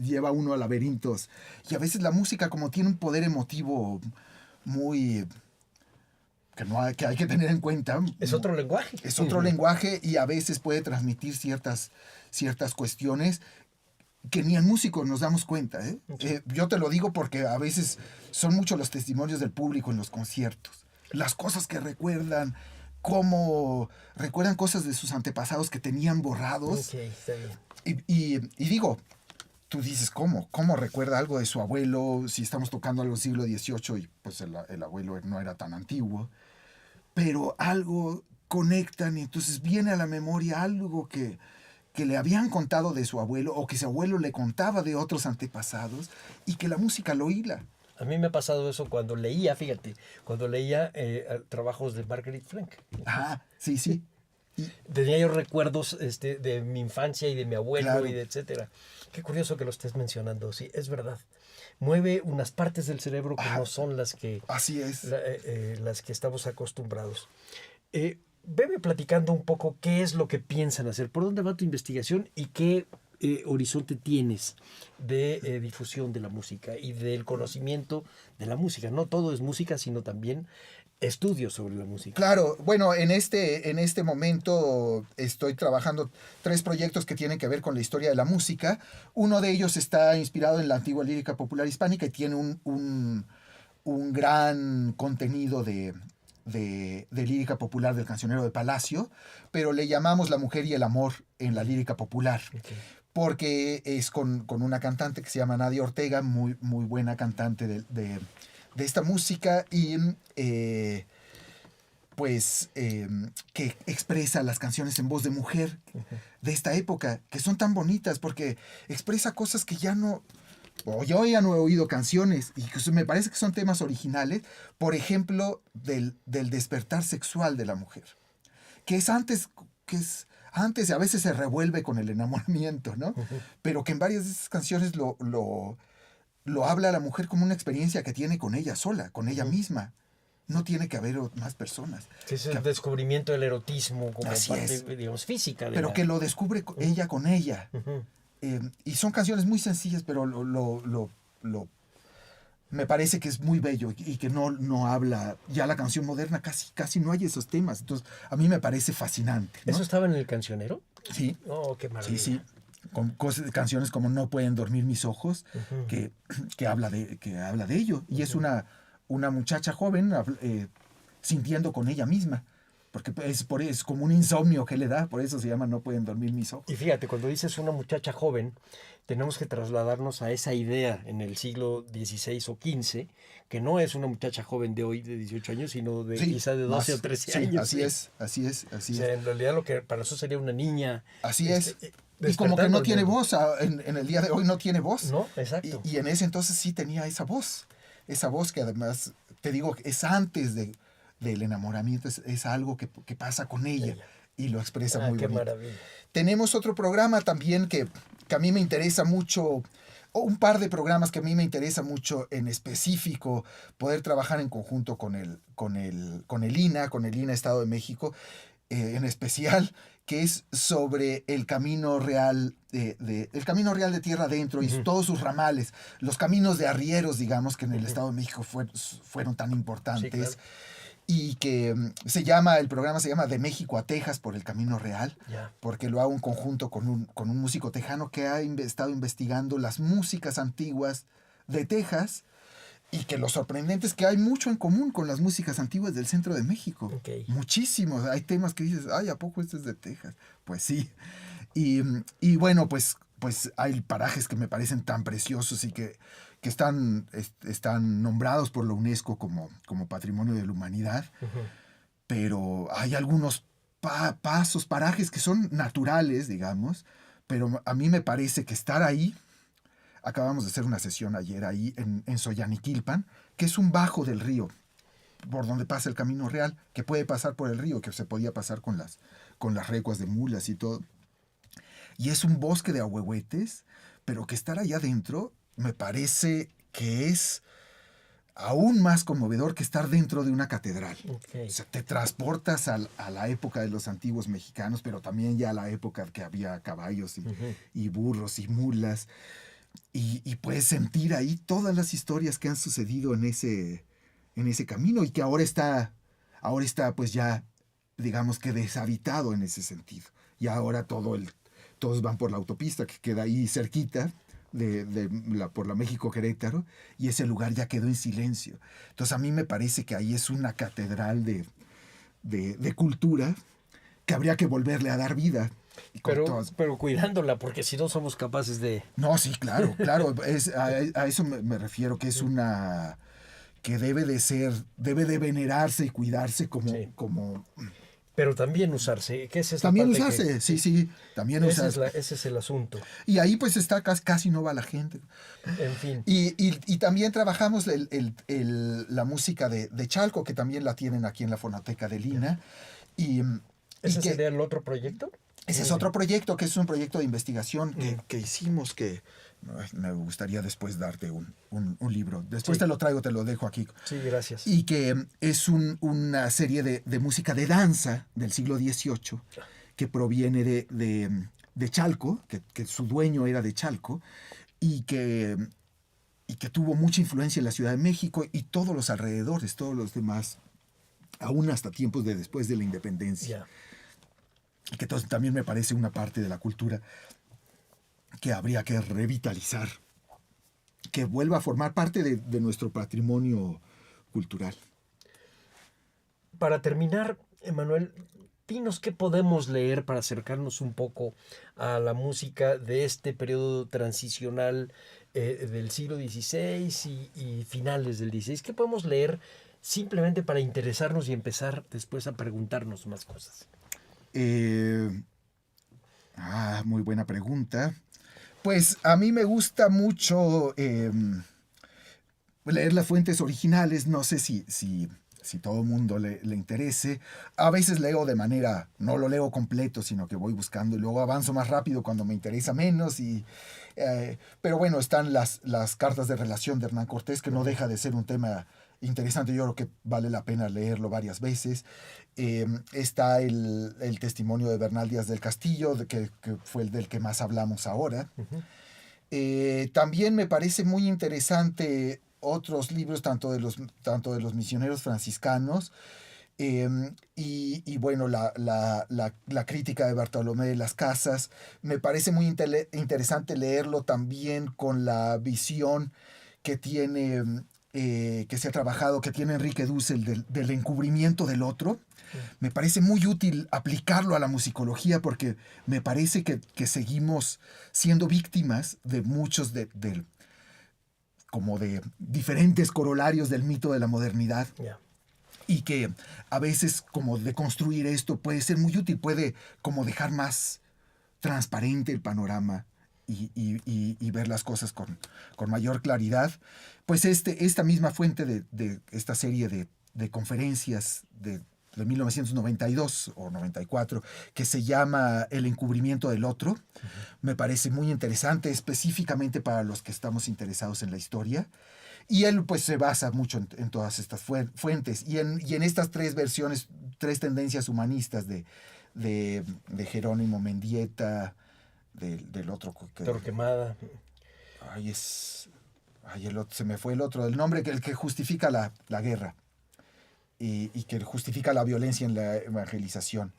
lleva uno a laberintos. Y a veces la música, como tiene un poder emotivo muy... que hay que tener en cuenta. Es otro lenguaje. Es otro lenguaje y a veces puede transmitir ciertas cuestiones que ni en músicos nos damos cuenta. Yo te lo digo porque a veces son muchos los testimonios del público en los conciertos. Las cosas que recuerdan, cómo recuerdan cosas de sus antepasados que tenían borrados. Ok, está bien. Y digo, tú dices, ¿cómo recuerda algo de su abuelo si estamos tocando algo del siglo XVIII y pues el abuelo no era tan antiguo? Pero algo conectan y entonces viene a la memoria algo que le habían contado de su abuelo o que su abuelo le contaba de otros antepasados y que la música lo hila. A mí me ha pasado eso cuando leía, fíjate, trabajos de Marguerite Frank. Ah, sí. Tenía yo recuerdos de mi infancia y de mi abuelo Claro. y de etcétera. Qué curioso que lo estés mencionando, sí, es verdad. Mueve unas partes del cerebro que no son las que, Así es. las que estamos acostumbrados. Veme platicando un poco qué es lo que piensan hacer, por dónde va tu investigación y qué horizonte tienes de difusión de la música y del conocimiento de la música. No todo es música, sino también estudios sobre la música. Claro, bueno, en este momento estoy trabajando 3 proyectos que tienen que ver con la historia de la música. Uno de ellos está inspirado en la antigua lírica popular hispánica y tiene un gran contenido de lírica popular del cancionero de Palacio, pero le llamamos La mujer y el amor en la lírica popular. Okay. Porque es con una cantante que se llama Nadia Ortega, muy, muy buena cantante de esta música y que expresa las canciones en voz de mujer de esta época, que son tan bonitas porque expresa cosas que ya no... O yo ya no he oído canciones y que me parece que son temas originales, por ejemplo, del despertar sexual de la mujer, que es antes y a veces se revuelve con el enamoramiento, ¿no? Pero que en varias de esas canciones lo habla la mujer como una experiencia que tiene con ella sola, con ella misma. No tiene que haber más personas. Que es el descubrimiento del erotismo como Así parte, digamos, física. Pero que lo descubre ella con ella. Y son canciones muy sencillas, pero me parece que es muy bello y que no habla. Ya la canción moderna casi no hay esos temas. Entonces, a mí me parece fascinante, ¿no? ¿Eso estaba en el cancionero? Sí. Oh, qué maravilla. Sí. Con canciones como No pueden dormir mis ojos, que habla de ello. Y es una muchacha joven sintiendo con ella misma. Porque es como un insomnio que le da, por eso se llama No pueden dormir mis ojos. Y fíjate, cuando dices una muchacha joven, tenemos que trasladarnos a esa idea en el siglo XVI o XV, que no es una muchacha joven de hoy de 18 años, sino quizá de 12 o 13 años. Así es. O sea, en realidad lo que para eso sería una niña. Así es. Y como que no tiene voz, en el día de hoy no tiene voz. No, exacto. Y en ese entonces sí tenía esa voz que además, te digo, es antes del enamoramiento, es algo que pasa con ella y lo expresa muy qué bonito. Maravilla. Tenemos otro programa también que a mí me interesa mucho, o un par de programas que a mí me interesa mucho en específico poder trabajar en conjunto con el INA Estado de México, en especial, que es sobre el camino real el camino real de tierra adentro y todos sus ramales, los caminos de arrieros, digamos, que en el Estado de México fueron tan importantes. Sí, claro. Y que el programa se llama De México a Texas por el Camino Real, porque lo hago en conjunto con un músico tejano que ha estado investigando las músicas antiguas de Texas, y que lo sorprendente es que hay mucho en común con las músicas antiguas del centro de México. Okay. Muchísimos. Hay temas que dices, ay, ¿a poco este es de Texas? Pues sí. Y bueno, pues hay parajes que me parecen tan preciosos y que están nombrados por la UNESCO como Patrimonio de la Humanidad. Pero hay algunos parajes que son naturales, digamos, pero a mí me parece que estar ahí. Acabamos de hacer una sesión ayer ahí en Soyaniquilpan, que es un bajo del río, por donde pasa el Camino Real, que puede pasar por el río, que se podía pasar con las recuas de mulas y todo. Y es un bosque de ahuehuetes, pero que estar allá adentro me parece que es aún más conmovedor que estar dentro de una catedral. Okay. O sea, te transportas a la época de los antiguos mexicanos, pero también ya a la época que había caballos y burros y mulas. Y puedes sentir ahí todas las historias que han sucedido en ese camino y que ahora está pues ya, digamos que deshabitado en ese sentido. Y ahora todos van por la autopista que queda ahí cerquita por la México-Querétaro, y ese lugar ya quedó en silencio. Entonces a mí me parece que ahí es una catedral de cultura que habría que volverle a dar vida. Pero cuidándola, porque si no somos capaces de... No, sí, claro. A eso me refiero, que es una... que debe de venerarse y cuidarse como... Pero también usarse, ¿qué es esa también parte usarse, sí, también usarse. Ese es el asunto. Y ahí pues casi no va la gente. En fin. Y también trabajamos la música de Chalco, que también la tienen aquí en la Fonoteca del INA. ¿Ese sería el otro proyecto? Ese es otro proyecto, que es un proyecto de investigación que hicimos, que me gustaría después darte un libro. Después te lo traigo, te lo dejo aquí. Sí, gracias. Y que es una serie de música de danza del siglo XVIII que proviene de Chalco, que su dueño era de Chalco, y que tuvo mucha influencia en la Ciudad de México y todos los alrededores, todos los demás aún hasta tiempos de después de la independencia. Que entonces también me parece una parte de la cultura que habría que revitalizar, que vuelva a formar parte de nuestro patrimonio cultural. Para terminar, Emanuel, dinos qué podemos leer para acercarnos un poco a la música de este periodo transicional del siglo XVI y finales del XVI. ¿Qué podemos leer simplemente para interesarnos y empezar después a preguntarnos más cosas? Muy buena pregunta. Pues a mí me gusta mucho leer las fuentes originales. No sé si todo el mundo le interese. A veces leo de manera, no lo leo completo, sino que voy buscando y luego avanzo más rápido cuando me interesa menos. Pero bueno, están las cartas de relación de Hernán Cortés, que no deja de ser un tema interesante. Yo creo que vale la pena leerlo varias veces. Está el testimonio de Bernal Díaz del Castillo, que fue el del que más hablamos ahora. También me parece muy interesante otros libros, tanto de los misioneros franciscanos, y bueno, la crítica de Bartolomé de las Casas. Me parece muy interesante leerlo también con la visión que tiene, que se ha trabajado, que tiene Enrique Dussel del encubrimiento del otro. Me parece muy útil aplicarlo a la musicología, porque me parece que seguimos siendo víctimas de muchos como de diferentes corolarios del mito de la modernidad. Y que a veces como de construir esto puede ser muy útil, puede como dejar más transparente el panorama y ver las cosas con mayor claridad. Pues esta misma fuente de esta serie de conferencias de 1992 o 94, que se llama El encubrimiento del otro, me parece muy interesante, específicamente para los que estamos interesados en la historia. Y él pues se basa mucho en todas estas fuentes y en estas tres tendencias humanistas de Jerónimo Mendieta, del otro Torquemada. Se me fue el otro, el nombre, el que justifica la guerra y que justifica la violencia en la evangelización,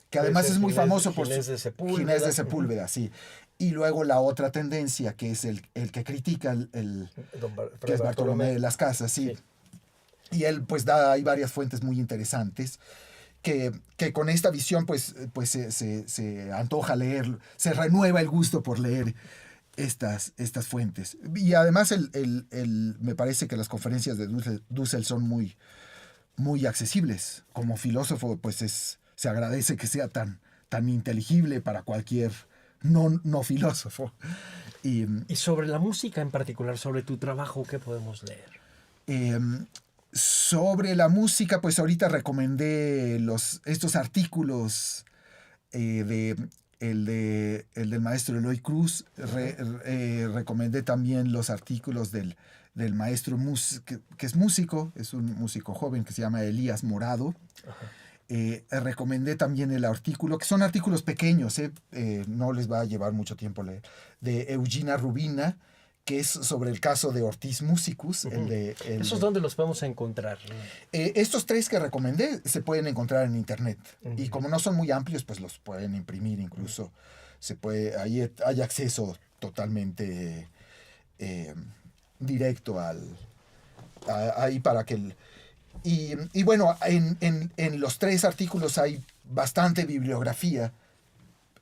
que además es muy famoso por Ginés de Sepúlveda. Ginés de Sepúlveda, sí. Y luego la otra tendencia, que es el que critica que es Bartolomé de las Casas, sí. Y él pues hay varias fuentes muy interesantes que con esta visión pues se antoja leer, se renueva el gusto por leer estas fuentes. Y además me parece que las conferencias de Dussel son muy, muy accesibles. Como filósofo pues se agradece que sea tan inteligible para cualquier no filósofo. Y sobre la música en particular, sobre tu trabajo, ¿qué podemos leer? Sobre la música, pues ahorita recomendé estos artículos el del maestro Eloy Cruz. Recomendé también los artículos del maestro que es músico, es un músico joven que se llama Elías Morado. Recomendé también el artículo, que son artículos pequeños, no les va a llevar mucho tiempo leer, de Eugenia Rubina, que es sobre el caso de Ortiz Musicus. ¿Esos dónde los podemos encontrar? Estos tres que recomendé se pueden encontrar en internet. Y como no son muy amplios, pues los pueden imprimir incluso. Ahí hay acceso totalmente directo ahí para que y bueno, en los tres artículos hay bastante bibliografía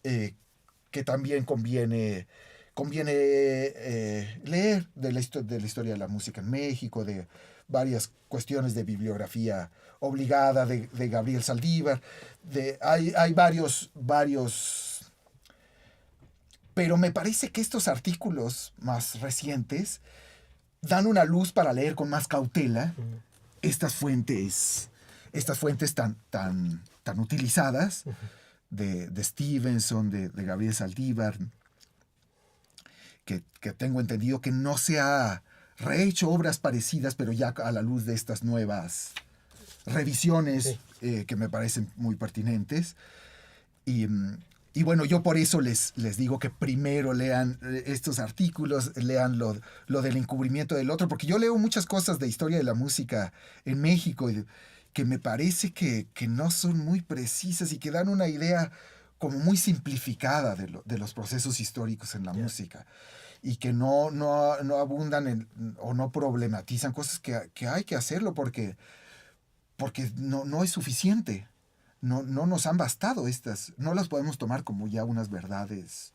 que también conviene leer de la historia de la música en México, de varias cuestiones de bibliografía obligada de Gabriel Saldívar. Hay varios, pero me parece que estos artículos más recientes dan una luz para leer con más cautela estas fuentes tan utilizadas de Stevenson, de Gabriel Saldívar, que tengo entendido que no se ha rehecho obras parecidas, pero ya a la luz de estas nuevas revisiones que me parecen muy pertinentes. Y bueno, yo por eso les digo que primero lean estos artículos, lean lo del encubrimiento del otro, porque yo leo muchas cosas de historia de la música en México que me parece que no son muy precisas y que dan una idea como muy simplificada de los procesos históricos en la música, y que no abundan o no problematizan cosas que hay que hacerlo porque no es suficiente. No nos han bastado estas, no las podemos tomar como ya unas verdades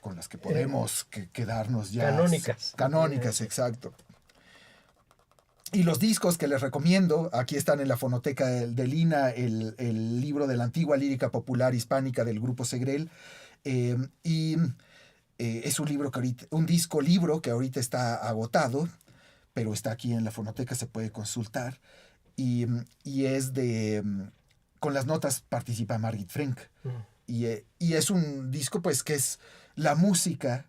con las que podemos quedarnos ya. Canónicas, exacto. Y los discos que les recomiendo, aquí están en la fonoteca del INA, el libro de la antigua lírica popular hispánica del Grupo Segrel, es un disco libro que ahorita está agotado, pero está aquí en la fonoteca, se puede consultar, y es con las notas participa Margit Frank, y es un disco pues que es la música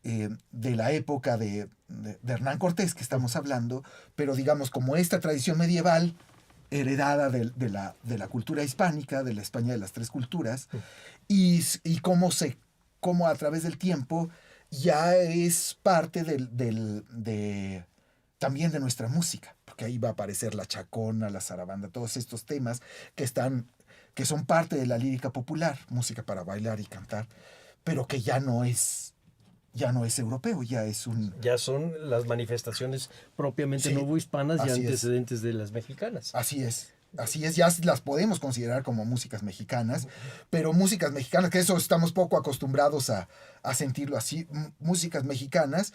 de la época de Hernán Cortés que estamos hablando, pero digamos como esta tradición medieval heredada de la cultura hispánica, de la España de las tres culturas, y cómo a través del tiempo ya es parte también de nuestra música, porque ahí va a aparecer la chacona, la zarabanda, todos estos temas que son parte de la lírica popular, música para bailar y cantar, pero que ya no es europeo, ya son las manifestaciones propiamente novohispanas y antecedentes de las mexicanas. Así es, ya las podemos considerar como músicas mexicanas, pero músicas mexicanas, que eso estamos poco acostumbrados a sentirlo así, músicas mexicanas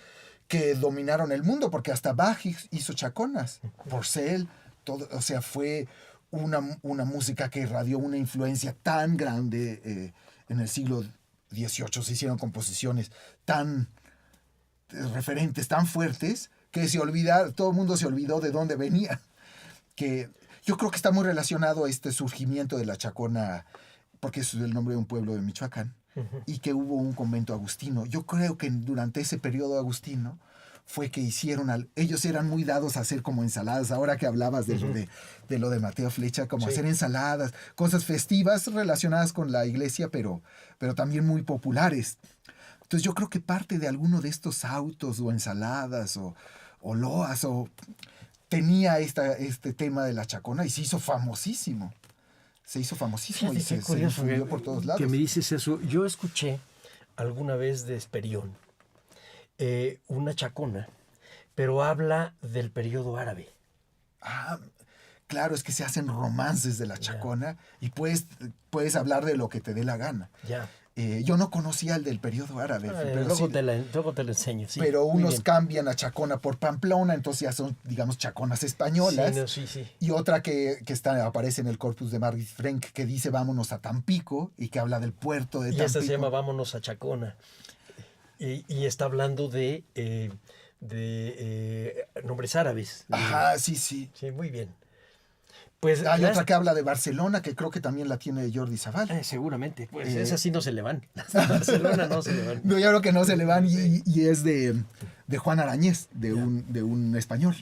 que dominaron el mundo, porque hasta Bach hizo chaconas, Porcel, todo, o sea, fue una música que irradió una influencia tan grande en el siglo XVIII. Se hicieron composiciones tan referentes, tan fuertes, que todo el mundo se olvidó de dónde venía. Que yo creo que está muy relacionado a este surgimiento de la chacona, porque es el nombre de un pueblo de Michoacán, y que hubo un convento agustino. Yo creo que durante ese periodo agustino fue que ellos eran muy dados a hacer como ensaladas. Ahora que hablabas de lo de Mateo Flecha, como hacer ensaladas, cosas festivas relacionadas con la iglesia, pero también muy populares. Entonces yo creo que parte de alguno de estos autos o ensaladas o loas tenía este tema de la chacona y se hizo famosísimo. Fíjate, y se difundió por todos lados. Que me dices eso. Yo escuché alguna vez de Esperión una chacona, pero habla del periodo árabe. Claro, es que se hacen romances de la chacona y puedes hablar de lo que te dé la gana. Ya. Yo no conocía el del periodo árabe. Pero luego te lo enseño. Sí, pero unos cambian a chacona por Pamplona, entonces ya son, digamos, chaconas españolas. Sí. Y otra que aparece en el corpus de Margit Frank, que dice vámonos a Tampico, y que habla del puerto de Tampico. Y esta se llama Vámonos a Chacona. Y está hablando de nombres árabes. Sí. Sí, muy bien. Pues hay otra que habla de Barcelona, que creo que también la tiene Jordi Savall. Seguramente. Pues esas sí no se le van. Las de Barcelona no se le van. No, yo creo que no se le van. Y es de Juan Arañez, de un español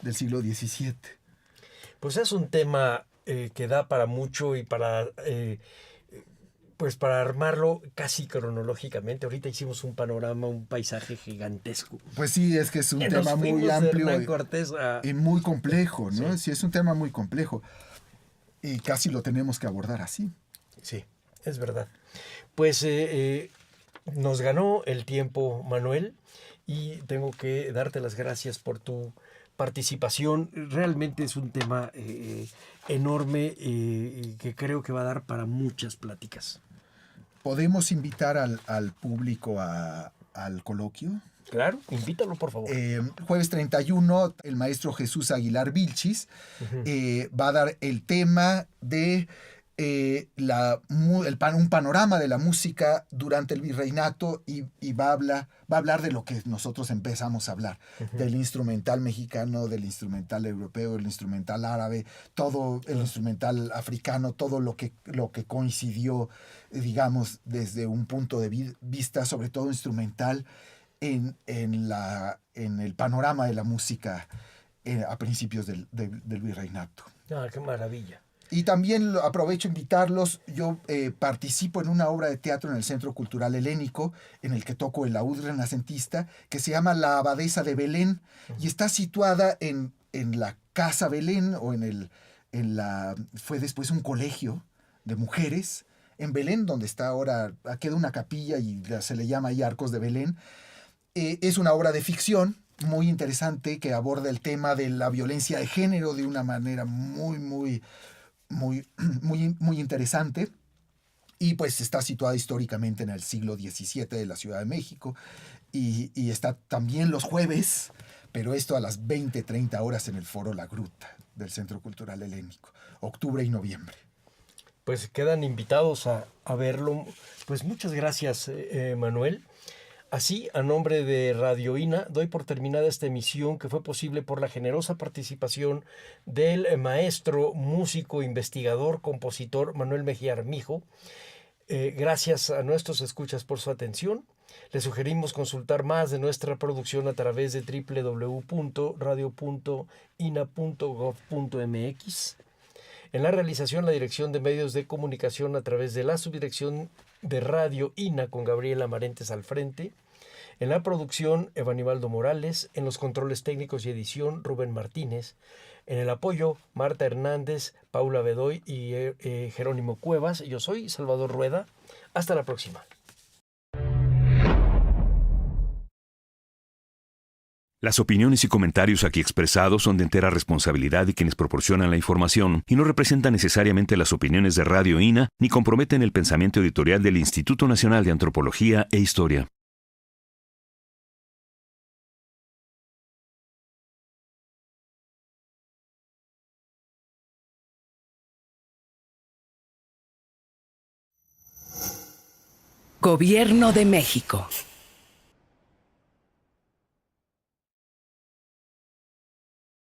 del siglo XVII. Pues es un tema que da para mucho y para armarlo casi cronológicamente. Ahorita hicimos un panorama, un paisaje gigantesco. Pues sí, es que es un tema muy amplio y muy complejo, ¿no? Sí, es un tema muy complejo. Y casi lo tenemos que abordar así. Sí, es verdad. Pues nos ganó el tiempo, Manuel, y tengo que darte las gracias por tu participación. Realmente es un tema enorme que creo que va a dar para muchas pláticas. ¿Podemos invitar al público al coloquio? Claro, invítalo, por favor. Jueves 31, el maestro Jesús Aguilar Vilchis va a dar el tema de un panorama de la música durante el virreinato y va a hablar de lo que nosotros empezamos a hablar, del instrumental mexicano, del instrumental europeo, del instrumental árabe, todo el instrumental africano, todo lo que coincidió, digamos, desde un punto de vista, sobre todo instrumental, en el panorama de la música a principios del virreinato. Qué maravilla. Y también aprovecho invitarlos. Yo participo en una obra de teatro en el Centro Cultural Helénico, en el que toco el laúd renacentista, que se llama La Abadesa de Belén, y está situada en en la Casa Belén, o fue después un colegio de mujeres en Belén, donde está ahora, queda una capilla y se le llama ahí Arcos de Belén. Es una obra de ficción muy interesante que aborda el tema de la violencia de género de una manera muy, muy, muy, muy, muy interesante. Y pues está situada históricamente en el siglo XVII de la Ciudad de México. Y está también los jueves, pero esto a las 20:30 horas en el Foro La Gruta del Centro Cultural Helénico, octubre y noviembre. Pues quedan invitados a verlo. Pues muchas gracias, Manuel. Así, a nombre de Radio INA, doy por terminada esta emisión que fue posible por la generosa participación del maestro, músico, investigador, compositor Manuel Mejía Armijo. Gracias a nuestros escuchas por su atención. Les sugerimos consultar más de nuestra producción a través de www.radio.ina.gov.mx. En la realización, la Dirección de Medios de Comunicación a través de la Subdirección de Radio INA con Gabriela Marentes al frente. En la producción, Evanibaldo Morales. En los controles técnicos y edición, Rubén Martínez. En el apoyo, Marta Hernández, Paula Bedoy y Jerónimo Cuevas. Yo soy Salvador Rueda. Hasta la próxima. Las opiniones y comentarios aquí expresados son de entera responsabilidad de quienes proporcionan la información y no representan necesariamente las opiniones de Radio INA ni comprometen el pensamiento editorial del Instituto Nacional de Antropología e Historia. Gobierno de México.